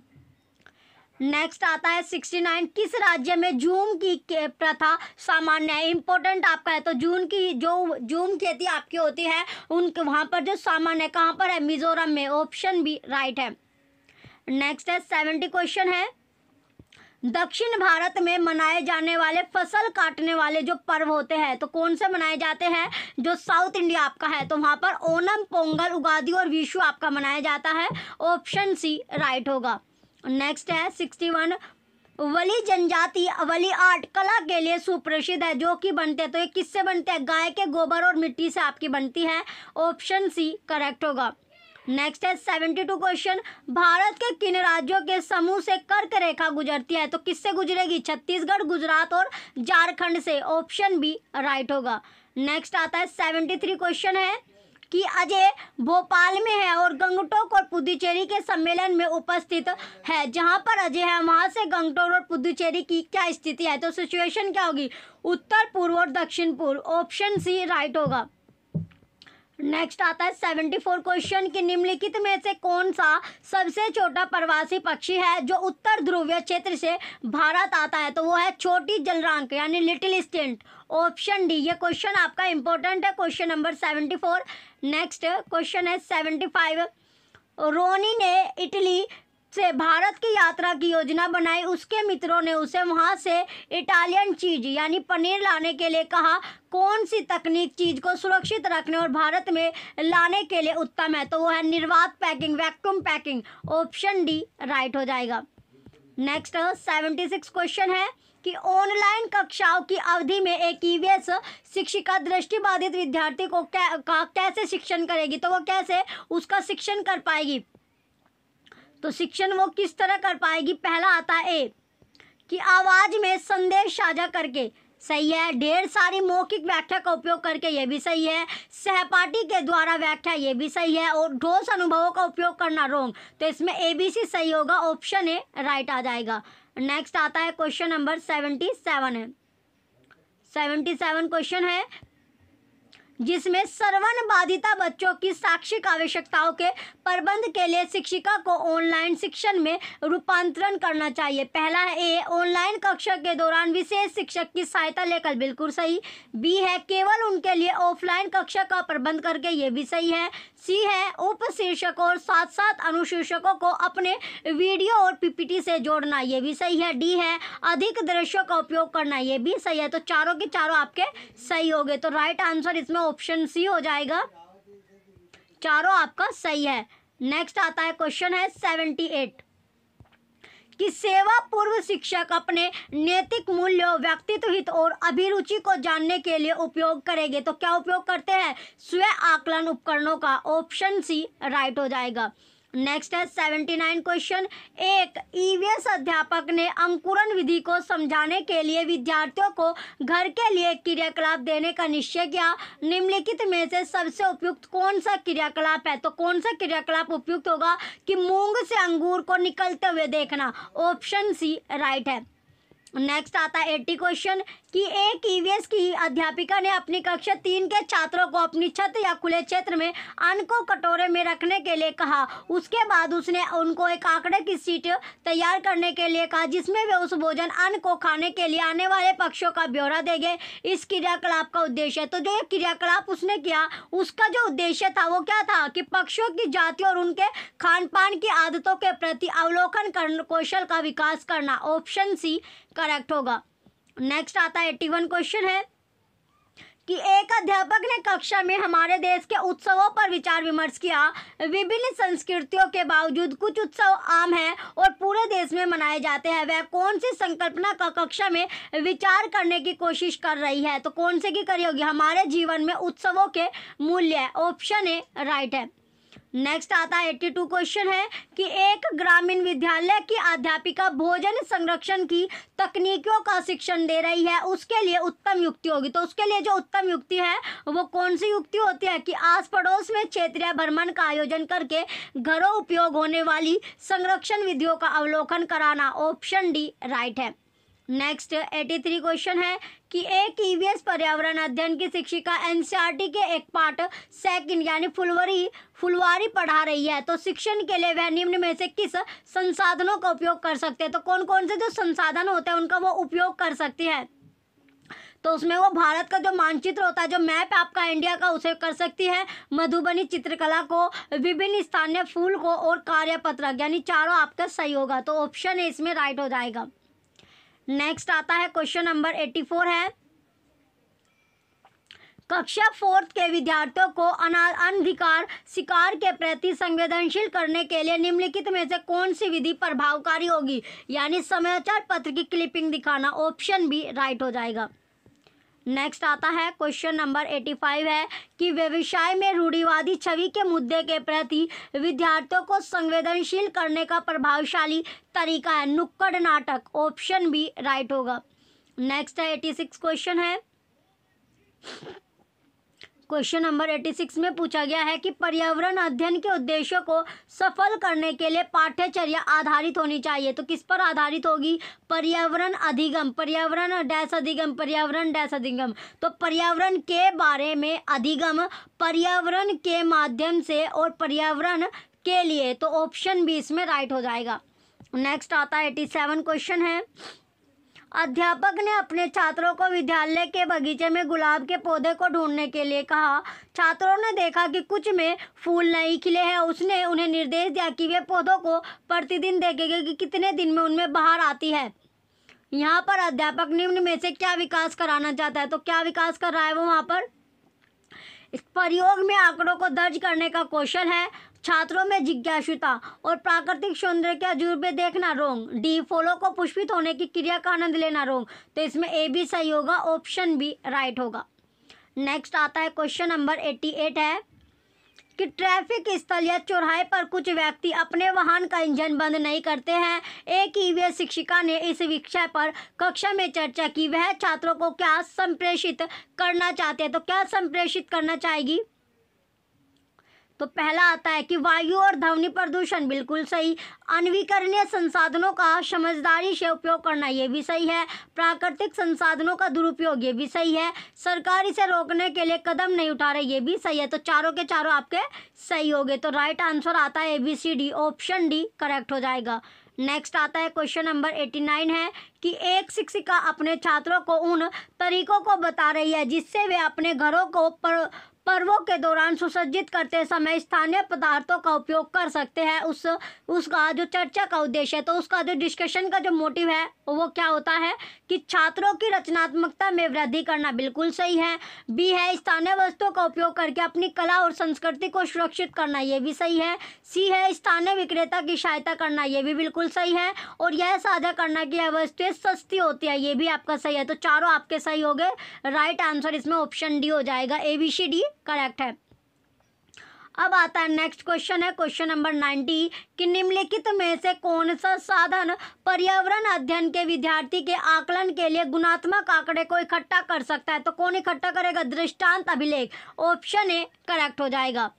नेक्स्ट आता है 69, किस राज्य में जूम की प्रथा सामान्य है? इंपॉर्टेंट आपका है। तो जूम की जो जूम खेती आपकी होती है उनके वहाँ पर जो सामान्य है कहाँ पर है? मिजोरम में, ऑप्शन बी राइट है। नेक्स्ट है 70 क्वेश्चन है, दक्षिण भारत में मनाए जाने वाले फसल काटने वाले जो पर्व होते हैं तो कौन से मनाए जाते हैं? जो साउथ इंडिया आपका है तो वहाँ पर ओणम, पोंगल, उगादि और विशु आपका मनाया जाता है, ऑप्शन सी राइट होगा। नेक्स्ट है 61, वली जनजाति वली आर्ट कला के लिए सुप्रसिद्ध है, जो कि बनते तो ये किससे बनते हैं? गाय के गोबर और मिट्टी से आपकी बनती है, ऑप्शन सी करेक्ट होगा। नेक्स्ट है 72 क्वेश्चन, भारत के किन राज्यों के समूह से कर्क रेखा गुजरती है? तो किससे गुजरेगी? छत्तीसगढ़, गुजरात और झारखंड से, ऑप्शन बी राइट होगा। नेक्स्ट आता है 73 क्वेश्चन है कि अजय भोपाल में है और गंगटोक और पुदुचेरी के सम्मेलन में उपस्थित है। जहां पर अजय है वहां से गंगटोक और पुदुचेरी की क्या स्थिति है? तो सिचुएशन क्या होगी? उत्तर पूर्व और दक्षिण पूर्व, ऑप्शन सी राइट होगा। नेक्स्ट आता है 74 क्वेश्चन कि निम्नलिखित में से कौन सा सबसे छोटा प्रवासी पक्षी है जो उत्तर ध्रुवीय क्षेत्र से भारत आता है? तो वो है छोटी जलरांक यानी लिटिल स्टेंट, ऑप्शन डी। ये क्वेश्चन आपका इंपॉर्टेंट है, क्वेश्चन नंबर 74। नेक्स्ट क्वेश्चन है 75, रोनी ने इटली से भारत की यात्रा की योजना बनाई, उसके मित्रों ने उसे वहां से इटालियन चीज यानी पनीर लाने के लिए कहा, कौन सी तकनीक चीज को सुरक्षित रखने और भारत में लाने के लिए उत्तम है? तो वो है निर्वात packing, vacuum packing, option D right हो जाएगा। नेक्स्ट 76 क्वेश्चन है कि ऑनलाइन कक्षाओं की अवधि में एक ईवीएस शिक्षिका दृष्टिबाधित विद्यार्थी को कैसे शिक्षण करेगी? तो वो कैसे उसका शिक्षण कर पाएगी? तो शिक्षण वो किस तरह कर पाएगी? पहला आता है ए कि आवाज में संदेश साझा करके, सही है। ढेर सारी मौखिक व्याख्या का उपयोग करके, ये भी सही है। सहपाठी के द्वारा व्याख्या, ये भी सही है। और ठोस अनुभवों का उपयोग करना, रॉन्ग। तो इसमें ABC सही होगा, ऑप्शन ए राइट आ जाएगा। नेक्स्ट आता है क्वेश्चन नंबर 77 है। 77 क्वेश्चन है जिसमें श्रवण बाधिता बच्चों की शैक्षिक आवश्यकताओं के प्रबंध के लिए शिक्षिका को ऑनलाइन शिक्षण में रूपांतरण करना चाहिए। पहला है ए ऑनलाइन कक्षा के दौरान विशेष शिक्षक की सहायता लेकर, बिल्कुल सही। बी है केवल उनके लिए ऑफलाइन कक्षा का प्रबंध करके, ये भी सही है। सी है उप शीर्षकों और साथ साथ अनुशीर्षकों को अपने वीडियो और PPT से जोड़ना, ये भी सही है। डी है अधिक दृश्यों का उपयोग करना, ये भी सही है। तो चारों के चारों आपके सही हो गए। तो राइट आंसर इसमें ऑप्शन सी हो जाएगा, चारों आपका सही है। नेक्स्ट आता है क्वेश्चन है 78 कि सेवा पूर्व शिक्षक अपने नैतिक मूल्यों, व्यक्तित्व हित और अभिरुचि को जानने के लिए उपयोग करेंगे। तो क्या उपयोग करते हैं? स्व आकलन उपकरणों का, ऑप्शन सी राइट हो जाएगा। नेक्स्ट है 79 क्वेश्चन, एक EVS अध्यापक ने अंकुरण विधि को समझाने के लिए विद्यार्थियों को घर के लिए क्रियाकलाप देने का निश्चय किया। निम्नलिखित में से सबसे उपयुक्त कौन सा क्रियाकलाप है? तो कौन सा क्रियाकलाप उपयुक्त होगा कि मूंग से अंगूर को निकलते हुए देखना, ऑप्शन सी राइट है। नेक्स्ट आता है 80 क्वेश्चन कि एक ईवीएस की अध्यापिका ने अपनी कक्षा 3 के छात्रों को अपनी छत या खुले क्षेत्र में अन्न को कटोरे में रखने के लिए कहा। उसके बाद उसने उनको एक आंकड़े की शीट तैयार करने के लिए कहा जिसमें वे उस भोजन अन्न को खाने के लिए आने वाले पक्षियों का ब्यौरा देंगे। इस क्रियाकलाप का उद्देश्य, तो जो ये क्रियाकलाप उसने किया उसका जो उद्देश्य था वो क्या था कि पक्षियों की जाति और उनके खान पान की आदतों के प्रति अवलोकन कौशल का विकास करना। ऑप्शन सी करेक्ट होगा। नेक्स्ट आता है 81 क्वेश्चन है कि एक अध्यापक ने कक्षा में हमारे देश के उत्सवों पर विचार विमर्श किया। विभिन्न संस्कृतियों के बावजूद कुछ उत्सव आम हैं और पूरे देश में मनाए जाते हैं। वह कौन सी संकल्पना का कक्षा में विचार करने की कोशिश कर रही है? तो कौन से की करी होगी? हमारे जीवन में उत्सवों के मूल्य। ऑप्शन ए राइट है। नेक्स्ट आता है 82 क्वेश्चन है कि एक ग्रामीण विद्यालय की अध्यापिका भोजन संरक्षण की तकनीकों का शिक्षण दे रही है, उसके लिए उत्तम युक्ति होगी। तो उसके लिए जो उत्तम युक्ति है वो कौन सी युक्ति होती है कि आस पड़ोस में क्षेत्रीय भ्रमण का आयोजन करके घरों उपयोग होने वाली संरक्षण विधियों का अवलोकन कराना। ऑप्शन डी राइट है। नेक्स्ट 83 क्वेश्चन है कि एक ईवीएस पर्यावरण अध्ययन की शिक्षिका एनसीईआरटी के एक पाठ सेकंड यानी फुलवारी पढ़ा रही है। तो शिक्षण के लिए वह निम्न में से किस संसाधनों का उपयोग कर सकते हैं? तो कौन कौन से जो संसाधन होते हैं उनका वो उपयोग कर सकती है? तो उसमें वो भारत का जो मानचित्र होता है, जो मैप आपका इंडिया का, उसे कर सकती है, मधुबनी चित्रकला को, विभिन्न स्थानीय फूल को और कार्यपत्रक, यानी चारों आपका सही होगा। तो ऑप्शन ए इसमें राइट हो जाएगा। नेक्स्ट आता है क्वेश्चन नंबर 84 है कक्षा 4 के विद्यार्थियों को अनधिकार शिकार के प्रति संवेदनशील करने के लिए निम्नलिखित में से कौन सी विधि प्रभावकारी होगी? यानी समाचार पत्र की क्लिपिंग दिखाना। ऑप्शन बी राइट हो जाएगा। नेक्स्ट आता है क्वेश्चन नंबर 85 है कि व्यवसाय में रूढ़िवादी छवि के मुद्दे के प्रति विद्यार्थियों को संवेदनशील करने का प्रभावशाली तरीका है नुक्कड़ नाटक। ऑप्शन बी राइट होगा। नेक्स्ट है 86 क्वेश्चन है। क्वेश्चन नंबर 86 में पूछा गया है कि पर्यावरण अध्ययन के उद्देश्यों को सफल करने के लिए पाठ्यचर्या आधारित होनी चाहिए। तो किस पर आधारित होगी? पर्यावरण अधिगम, पर्यावरण डैश अधिगम, पर्यावरण डैश अधिगम। तो पर्यावरण के बारे में अधिगम, पर्यावरण के माध्यम से और पर्यावरण के लिए। तो ऑप्शन बी इसमें राइट हो जाएगा। नेक्स्ट आता है 87 क्वेश्चन है अध्यापक ने अपने छात्रों को विद्यालय के बगीचे में गुलाब के पौधे को ढूंढने के लिए कहा। छात्रों ने देखा कि कुछ में फूल नहीं खिले हैं। उसने उन्हें निर्देश दिया कि वे पौधों को प्रतिदिन देखेंगे कि कितने दिन में उनमें बहार आती है। यहाँ पर अध्यापक निम्न में से क्या विकास कराना चाहता है? तो क्या विकास कर रहा है वो? वहाँ पर इस प्रयोग में आंकड़ों को दर्ज करने का कौशल है, छात्रों में जिज्ञासुता और प्राकृतिक सौंदर्य के अजूबे देखना। रोंग। डी फूलों को पुष्पित होने की क्रिया का आनंद लेना। रोंग। तो इसमें ए भी सही होगा, ऑप्शन बी राइट होगा। नेक्स्ट आता है क्वेश्चन नंबर 88 है कि ट्रैफिक स्थल या चौराहे पर कुछ व्यक्ति अपने वाहन का इंजन बंद नहीं करते हैं। एक ईवीएस शिक्षिका ने इस विषय पर कक्षा में चर्चा की। वह छात्रों को क्या संप्रेषित करना चाहते हैं? तो क्या संप्रेषित करना चाहेगी? तो पहला आता है कि वायु और ध्वनि प्रदूषण, बिल्कुल सही। अनवीकरणीय संसाधनों का समझदारी से उपयोग करना, ये भी सही है। प्राकृतिक संसाधनों का दुरुपयोग, ये भी सही है। सरकार इसे रोकने के लिए कदम नहीं उठा रहे, ये भी सही है। तो चारों के चारों आपके सही हो गए। तो राइट आंसर आता है ABCD, ऑप्शन डी करेक्ट हो जाएगा। नेक्स्ट आता है क्वेश्चन नंबर 89 है कि एक शिक्षिका अपने छात्रों को उन तरीकों को बता रही है जिससे वे अपने घरों को पर्वों के दौरान सुसज्जित करते समय स्थानीय पदार्थों का उपयोग कर सकते हैं। उसका जो चर्चा का उद्देश्य है, तो उसका जो डिस्कशन का जो मोटिव है वो क्या होता है कि छात्रों की रचनात्मकता में वृद्धि करना, बिल्कुल सही है। बी है स्थानीय वस्तुओं का उपयोग करके अपनी कला और संस्कृति को सुरक्षित करना, ये भी सही है। सी है स्थानीय विक्रेता की सहायता करना, ये भी बिल्कुल सही है। और यह साझा करना कि यह वस्तुएं सस्ती होती है, ये भी आपका सही है। तो चारों आपके सही हो गए। राइट आंसर इसमें ऑप्शन डी हो जाएगा, ABCD करेक्ट है। अब आता है नेक्स्ट क्वेश्चन है क्वेश्चन नंबर 90 कि निम्नलिखित में से कौन सा साधन पर्यावरण अध्ययन के विद्यार्थी के आकलन के लिए गुणात्मक आंकड़े को इकट्ठा कर सकता है? तो कौन इकट्ठा करेगा? दृष्टांत अभिलेख। ऑप्शन ए करेक्ट हो जाएगा।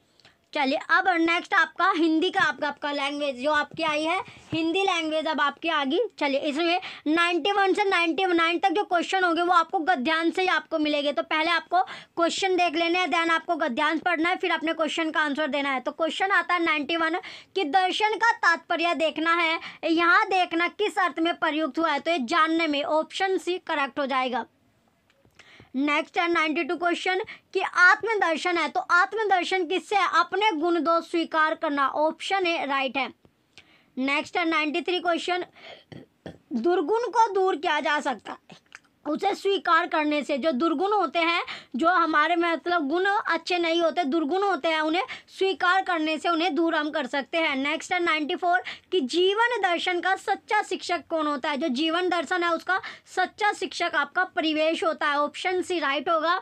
चलिए अब नेक्स्ट आपका हिंदी का आपका लैंग्वेज जो आपकी आई है, हिंदी लैंग्वेज अब आपकी आ गई। चलिए इसमें 91 से 99 तक जो क्वेश्चन होंगे वो आपको गद्यांश से ही आपको मिलेंगे। तो पहले आपको क्वेश्चन देख लेने हैं, देन आपको गद्यांश पढ़ना है, फिर अपने क्वेश्चन का आंसर देना है। तो क्वेश्चन आता है 91 कि दर्शन का तात्पर्य देखना है, यहाँ देखना किस अर्थ में प्रयुक्त हुआ है, तो ये जानने में, ऑप्शन सी करेक्ट हो जाएगा। नेक्स्ट है 92 क्वेश्चन कि आत्मदर्शन है, तो आत्मदर्शन किससे है, अपने गुण दोष स्वीकार करना, ऑप्शन ए राइट है। नेक्स्ट है 93 क्वेश्चन, दुर्गुण को दूर किया जा सकता है उसे स्वीकार करने से। जो दुर्गुण होते हैं, जो हमारे मतलब गुण अच्छे नहीं होते, दुर्गुण होते हैं, उन्हें स्वीकार करने से उन्हें दूर हम कर सकते हैं। नेक्स्ट है 94 कि जीवन दर्शन का सच्चा शिक्षक कौन होता है। जो जीवन दर्शन है उसका सच्चा शिक्षक आपका परिवेश होता है, ऑप्शन सी राइट होगा।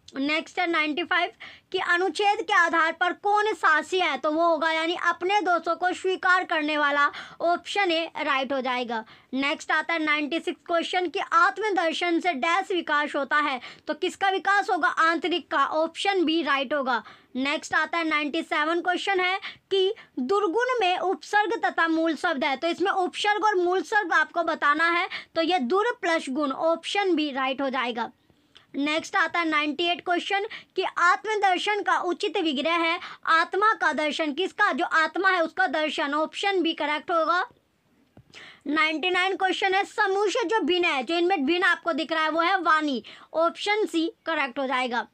नेक्स्ट है 95 कि अनुच्छेद के आधार पर कौन साहसी है, तो वो होगा यानी अपने दोषों को स्वीकार करने वाला, ऑप्शन ए राइट हो जाएगा। नेक्स्ट आता है 96 क्वेश्चन कि आत्मदर्शन से डैश विकास होता है, तो किसका विकास होगा, आंतरिक का, ऑप्शन बी राइट होगा। नेक्स्ट आता है 97 क्वेश्चन है कि दुर्गुण में उपसर्ग तथा मूल शब्द है, तो इसमें उपसर्ग और मूल शब्द आपको बताना है, तो ये दुर प्लस गुण, ऑप्शन बी राइट हो जाएगा। नेक्स्ट आता है 98 क्वेश्चन कि आत्मदर्शन का उचित विग्रह है, आत्मा का दर्शन, किसका, जो आत्मा है उसका दर्शन, ऑप्शन बी करेक्ट होगा। 99 क्वेश्चन है समूह से जो भिन्न है, जो इनमें भिन्न आपको दिख रहा है वो है वाणी, ऑप्शन सी करेक्ट हो जाएगा।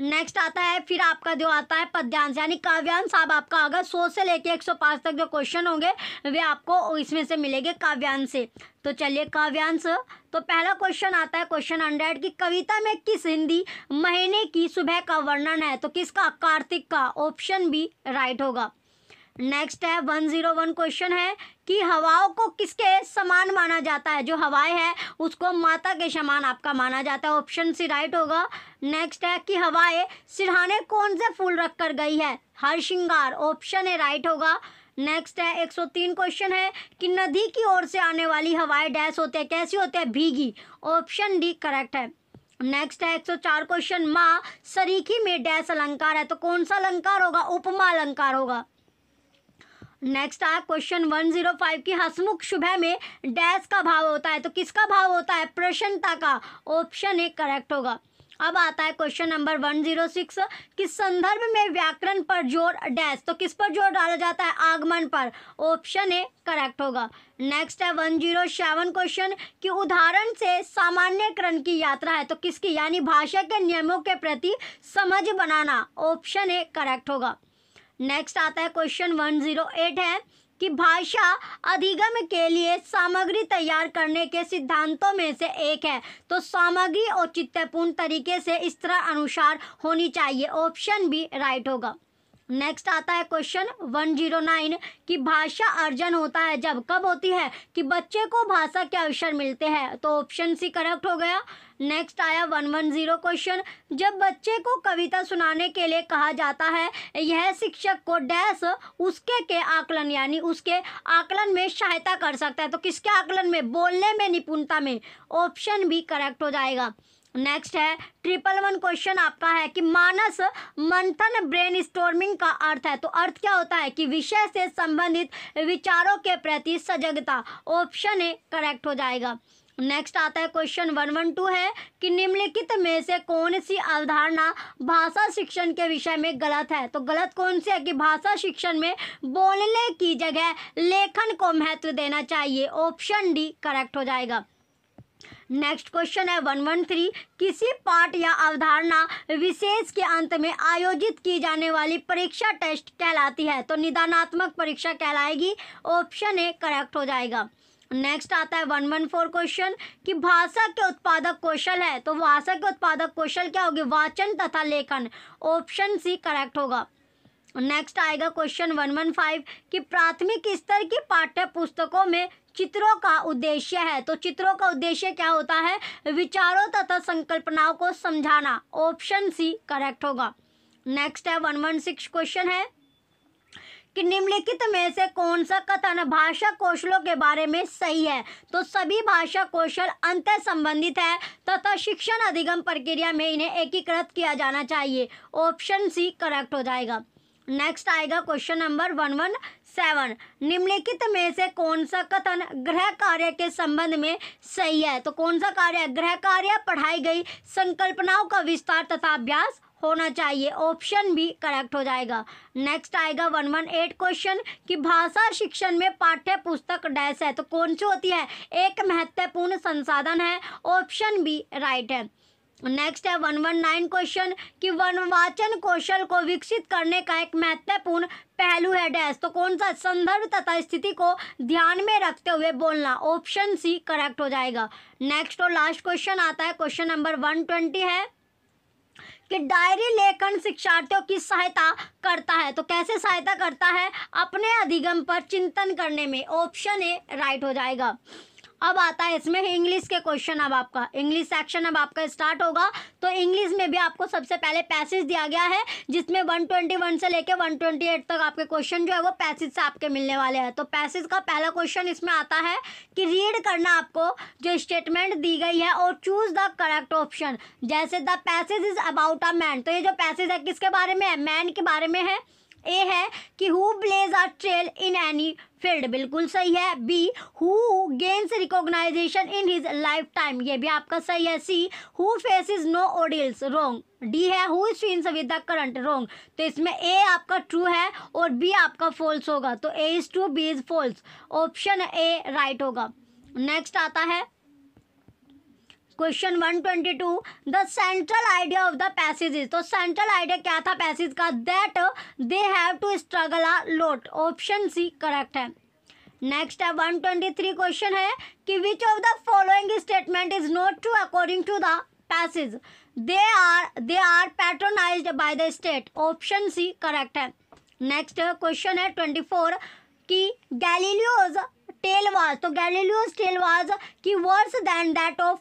नेक्स्ट आता है फिर आपका जो आता है पद्यांश यानी काव्यांश। अब आपका अगर 100 से लेके 105 तक जो क्वेश्चन होंगे वे आपको इसमें से मिलेंगे काव्यांश से। तो चलिए काव्यांश, तो पहला क्वेश्चन आता है क्वेश्चन 100 की कविता में किस हिंदी महीने की सुबह का वर्णन है, तो किसका, कार्तिक का, ऑप्शन बी राइट होगा। नेक्स्ट है 101 क्वेश्चन है कि हवाओं को किसके समान माना जाता है, जो हवाएं है उसको माता के समान आपका माना जाता है, ऑप्शन सी राइट होगा। नेक्स्ट है कि हवाएं सिरहाने कौन से फूल रख कर गई है, हरसिंगार, ऑप्शन ए राइट होगा। नेक्स्ट है 103 क्वेश्चन है कि नदी की ओर से आने वाली हवाएं डैश होते हैं, कैसी होते हैं, भीगी, ऑप्शन डी करेक्ट है। नेक्स्ट है 104 क्वेश्चन माँ सरीखी में डैश अलंकार है, तो कौन सा अलंकार होगा, उपमा अलंकार होगा। नेक्स्ट है क्वेश्चन 105 की हसमुख सुबह में डैश का भाव होता है, तो किसका भाव होता है, प्रसन्नता का, ऑप्शन ए करेक्ट होगा। अब आता है क्वेश्चन नंबर 106 कि संदर्भ में व्याकरण पर जोर डैश, तो किस पर जोर डाला जाता है, आगमन पर, ऑप्शन ए करेक्ट होगा। नेक्स्ट है 107 क्वेश्चन कि उदाहरण से सामान्यकरण की यात्रा है, तो किसकी, यानी भाषा के नियमों के प्रति समझ बनाना, ऑप्शन ए करेक्ट होगा। नेक्स्ट आता है क्वेश्चन 108 है कि भाषा अधिगम के लिए सामग्री तैयार करने के सिद्धांतों में से एक है, तो सामग्री औचित्यपूर्ण तरीके से इस तरह अनुसार होनी चाहिए, ऑप्शन बी राइट होगा। नेक्स्ट आता है क्वेश्चन 109 कि भाषा अर्जन होता है जब, कब होती है, कि बच्चे को भाषा के अवसर मिलते हैं, तो ऑप्शन सी करेक्ट हो गया। नेक्स्ट आया 110 क्वेश्चन, जब बच्चे को कविता सुनाने के लिए कहा जाता है यह शिक्षक को डैश उसके के आकलन यानी उसके आकलन में सहायता कर सकता है, तो किसके आकलन में, बोलने में निपुणता में, ऑप्शन बी करेक्ट हो जाएगा। नेक्स्ट है 111 क्वेश्चन आपका है कि मानस मंथन ब्रेनस्टॉर्मिंग का अर्थ है, तो अर्थ क्या होता है, कि विषय से संबंधित विचारों के प्रति सजगता, ऑप्शन ए करेक्ट हो जाएगा। नेक्स्ट आता है क्वेश्चन 112 है कि निम्नलिखित में से कौन सी अवधारणा भाषा शिक्षण के विषय में गलत है, तो गलत कौन सी है, कि भाषा शिक्षण में बोलने की जगह लेखन को महत्व देना चाहिए, ऑप्शन डी करेक्ट हो जाएगा। नेक्स्ट क्वेश्चन है 113 किसी पाठ या अवधारणा विशेष के अंत में आयोजित की जाने वाली परीक्षा टेस्ट कहलाती है, तो निदानात्मक परीक्षा कहलाएगी, ऑप्शन ए करेक्ट हो जाएगा। नेक्स्ट आता है 114 क्वेश्चन कि भाषा के उत्पादक कौशल है, तो भाषा के उत्पादक कौशल क्या होगी, वाचन तथा लेखन, ऑप्शन सी करेक्ट होगा। नेक्स्ट आएगा क्वेश्चन 115 कि प्राथमिक स्तर की पाठ्य पुस्तकों में चित्रों का उद्देश्य है, तो चित्रों का उद्देश्य क्या होता है, विचारों तथा संकल्पनाओं को समझाना, ऑप्शन सी करेक्ट होगा। नेक्स्ट है 116 क्वेश्चन है कि निम्नलिखित में से कौन सा कथन भाषा कौशलों के बारे में सही है, तो सभी भाषा कौशल अंतर संबंधित है तथा शिक्षण अधिगम प्रक्रिया में इन्हें एकीकृत किया जाना चाहिए, ऑप्शन सी करेक्ट हो जाएगा। नेक्स्ट आएगा क्वेश्चन नंबर 117। निम्नलिखित में से कौन सा कथन गृह कार्य के संबंध में सही है? तो कौन सा कार्य? गृह कार्य पढ़ाई गई संकल्पनाओं का विस्तार तथा अभ्यास होना चाहिए। ऑप्शन बी करेक्ट हो जाएगा। नेक्स्ट आएगा 118 क्वेश्चन कि भाषा शिक्षण में पाठ्य पुस्तक डैश है, तो कौन सी होती है? एक महत्वपूर्ण संसाधन है। ऑप्शन बी राइट है। नेक्स्ट है 119 क्वेश्चन कि वनवाचन कौशल को विकसित करने का एक महत्वपूर्ण पहलू है डैश, तो कौन सा? संदर्भ तथा स्थिति को ध्यान में रखते हुए बोलना। ऑप्शन सी करेक्ट हो जाएगा। नेक्स्ट और लास्ट क्वेश्चन आता है, क्वेश्चन नंबर 120 है कि डायरी लेखन शिक्षार्थियों की सहायता करता है, तो कैसे सहायता करता है? अपने अधिगम पर चिंतन करने में। ऑप्शन ए राइट हो जाएगा। अब आता है इसमें इंग्लिश के क्वेश्चन। अब आपका इंग्लिश सेक्शन अब आपका स्टार्ट होगा। तो इंग्लिश में भी आपको सबसे पहले पैसेज दिया गया है, जिसमें 121 से लेकर 128 तक आपके क्वेश्चन जो है वो पैसेज से आपके मिलने वाले हैं। तो पैसेज का पहला क्वेश्चन इसमें आता है कि रीड करना आपको जो स्टेटमेंट दी गई है और चूज द करेक्ट ऑप्शन। जैसे the passage is about a man, तो ये जो पैसेज है किसके बारे में है? मैन के बारे में है। ए है कि who pledge a trail in any field, बिल्कुल सही है। B who gains recognition in his lifetime, ये भी आपका सही है। C who faces no audience, wrong. D है who swims with the current, wrong. तो इसमें ए आपका ट्रू है और बी आपका फॉल्स होगा। तो A is true, B is false. Option A right होगा। नेक्स्ट आता है question 122 the central idea of the passage. तो सेंट्रल आइडिया क्या था पैसेज का? That they have to struggle a lot. Option C correct है। नेक्स्ट है 123 question है कि which of the following statement is not true according to the passage? They are patronised by the state. Option C correct है। Next question है 24 कि Galileo's tale was, तो Galileo's tale was कि worse than that of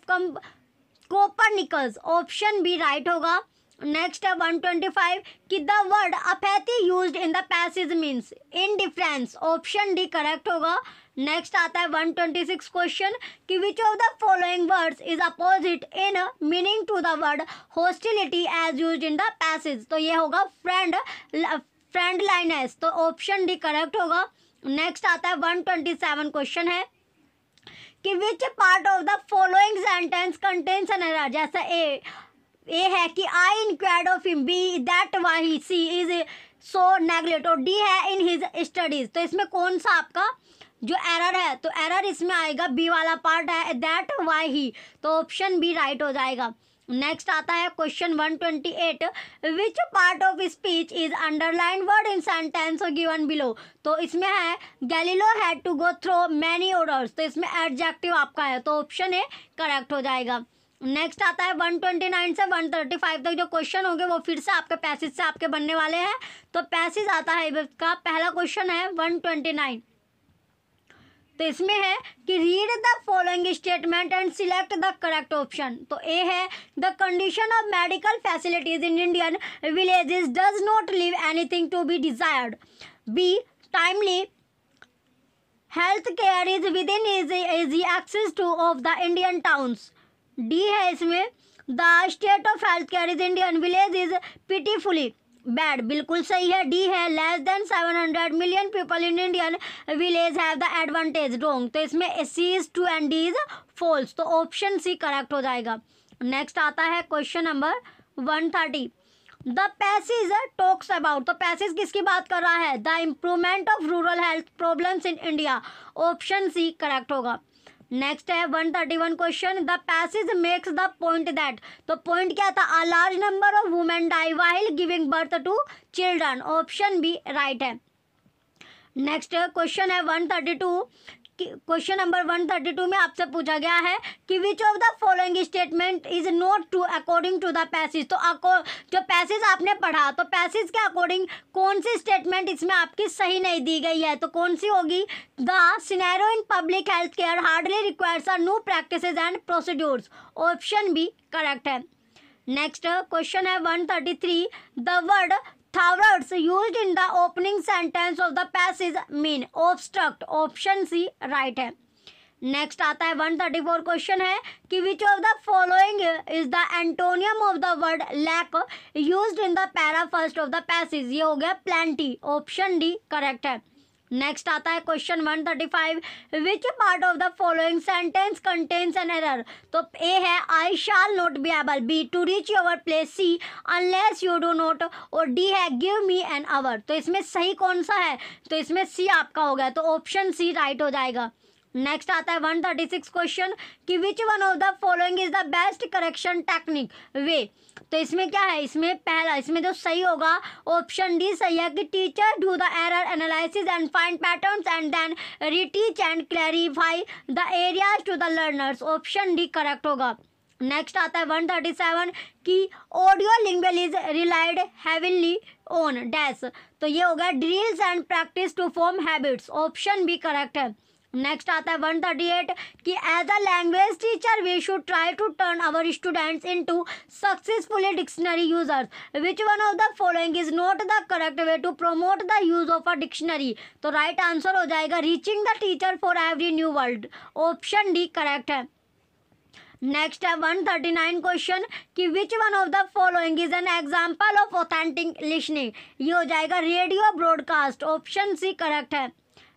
Copernicus. Option B right होगा। Next है 125 कि the word apathy used in the passage means indifference. Option D correct होगा। Next आता है 126 क्वेश्चन कि which of the following words is opposite in meaning to the word hostility as used in the passage? तो ये होगा friendliness. तो option D correct होगा। Next आता है 127 क्वेश्चन है कि which part of the following sentence contains an error? जैसा ए है कि I inquired of him, B that why he C is so neglect, और डी है इन हिज स्टडीज। तो इसमें कौन सा आपका जो एरर है? तो एरर इसमें आएगा बी वाला पार्ट है दैट वाई ही। तो ऑप्शन बी राइट हो जाएगा। नेक्स्ट आता है question 128 which part of speech is underline word in sentence given below? तो इसमें है Galileo had to go through many orders, तो इसमें एडजेक्टिव आपका है। तो ऑप्शन ए करेक्ट हो जाएगा। नेक्स्ट आता है 129 से 135 तक जो क्वेश्चन होंगे वो फिर से आपके पैसेज से आपके बनने वाले हैं। तो पैसेज आता है इसका पहला क्वेश्चन है 129। तो इसमें है कि read the following statement and select the correct option. तो ए है the condition of medical facilities in Indian villages does not leave anything to be desired. B timely health care is within easy access to of the Indian towns. D है इसमें the state of health care is Indian village is pitifully bad, बिल्कुल सही है। D है less than 700 million people in Indian village have the advantage, wrong. तो इसमें C is true and D is false. तो option C correct हो जाएगा। Next आता है question number 130 the passage talks about. तो पैसेज किसकी बात कर रहा है? The improvement of rural health problems in India. Option C correct होगा। नेक्स्ट है 131 question the passage makes the point that. तो पॉइंट क्या था? A large number of women die while giving birth to children. Option B right है। Next question है 132 question number 132 में आपसे पूछा गया है कि which of the following statement is not true according to the passage. तो जो पैसेज आपने पढ़ा तो पैसेज के अकॉर्डिंग कौन सी स्टेटमेंट इसमें आपकी सही नहीं दी गई है? तो कौन सी होगी? The scenario in public health care hardly requires a new practices and procedures. Option B correct है। नेक्स्ट क्वेश्चन है 133 the word Thoughts used in the opening sentence of the passage mean obstruct. Option C right है। Next आता है 134 question है कि which of the following is the antonym of the word lack used in the para first of the passage. ये हो गया plenty, option D correct है। Next आता है question 135, which part of the following sentence contains an error. तो A है I shall not be able, B to reach your place, C unless you do not, और D है give me an hour. तो इसमें सही कौन सा है, तो इसमें सी आपका हो गया, तो ऑप्शन सी राइट हो जाएगा। नेक्स्ट आता है 136 क्वेश्चन कि which one of the following is the best correction technique way. तो इसमें क्या है, इसमें पहला, इसमें जो सही होगा ऑप्शन डी सही है कि teacher do the error analysis and find patterns and then reteach and clarify the areas to the learners, option D correct होगा। नेक्स्ट आता है 137 कि audio lingual is relied heavily on dash. तो ये हो गया drills and practice to form habits, option B correct है। Next आता है 138 कि as a language teacher we should try to turn our students into successfully dictionary users, which one of the following is not the correct way to promote the use of a dictionary. तो right answer हो जाएगा reaching the teacher for every new word, option D correct है। Next है 139 question कि which one of the following is an example of authentic listening. ये हो जाएगा radio broadcast, option C correct है।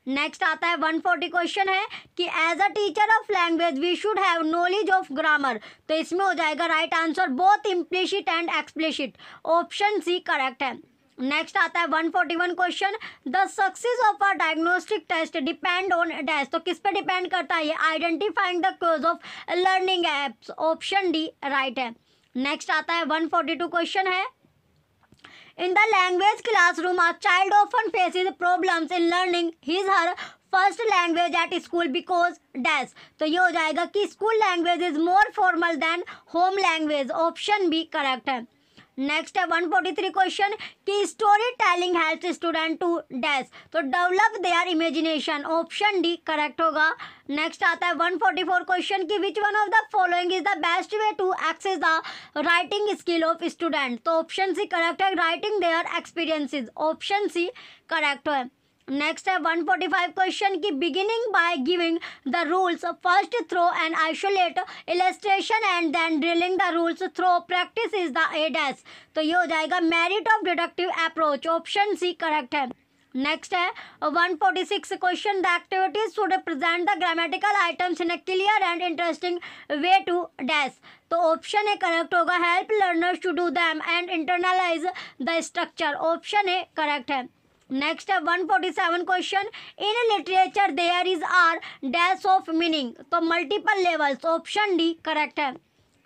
नेक्स्ट आता है 140 क्वेश्चन है कि as a teacher of language we should have knowledge of grammar. तो इसमें हो जाएगा right answer both implicit and explicit, option C correct है। नेक्स्ट आता है 141 question the success of a diagnostic test depend on dash. तो किस पे डिपेंड करता है, ये identifying the cause of learning gaps, option D right है। नेक्स्ट आता है 142 क्वेश्चन है in the language classroom a child often faces problems in learning his her first language at school because dash। तो ये हो जाएगा कि school language is more formal than home language, option B correct है। Next है 143 question कि story telling help student to dash. तो develop their imagination, option D correct होगा। नेक्स्ट आता है 144 क्वेश्चन कि which one of the following is the best way to access the writing skill of student. तो option C correct है, writing their experiences, option C correct है। Next है 145 question की beginning by giving the rules first through and isolate illustration and then drilling the rules through practice is the a dash. तो ये हो जाएगा merit of deductive approach, option C correct है। Next है 146 question the activities should present the grammatical items in a clear and interesting way to dash. तो option A correct होगा help learners to do them and internalise the structure, option A correct है। Next है 147 question in literature there is are dash of meaning. तो multiple levels, option D correct है।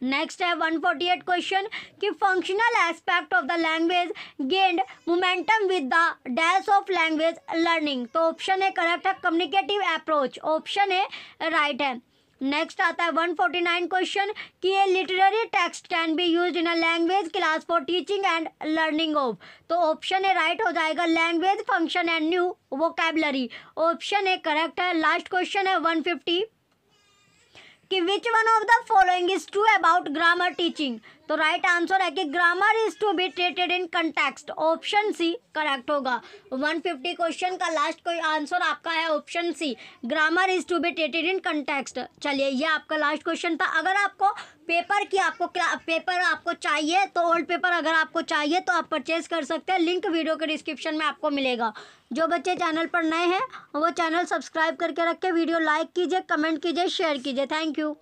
Next है 148 question कि functional aspect of the language gained momentum with the dash of language learning. तो option A correct है communicative approach, option A right है। Next आता है 149 question कि a literary text can be used in a language class for teaching and learning of. तो option A right हो जाएगा language function and new vocabulary, option A correct है। Last question है 150 कि which one of the following is true about grammar teaching. तो right answer है कि grammar is to be treated in context, option C correct होगा। 150 question का last कोई answer आपका है option C, grammar is to be treated in context. चलिए ये आपका लास्ट क्वेश्चन था। अगर आपको पेपर आपको चाहिए तो ओल्ड पेपर अगर आपको चाहिए तो आप परचेज कर सकते हैं, लिंक वीडियो के डिस्क्रिप्शन में आपको मिलेगा। जो बच्चे चैनल पर नए हैं वो चैनल सब्सक्राइब करके रखें, वीडियो लाइक कीजिए, कमेंट कीजिए, शेयर कीजिए। Thank you.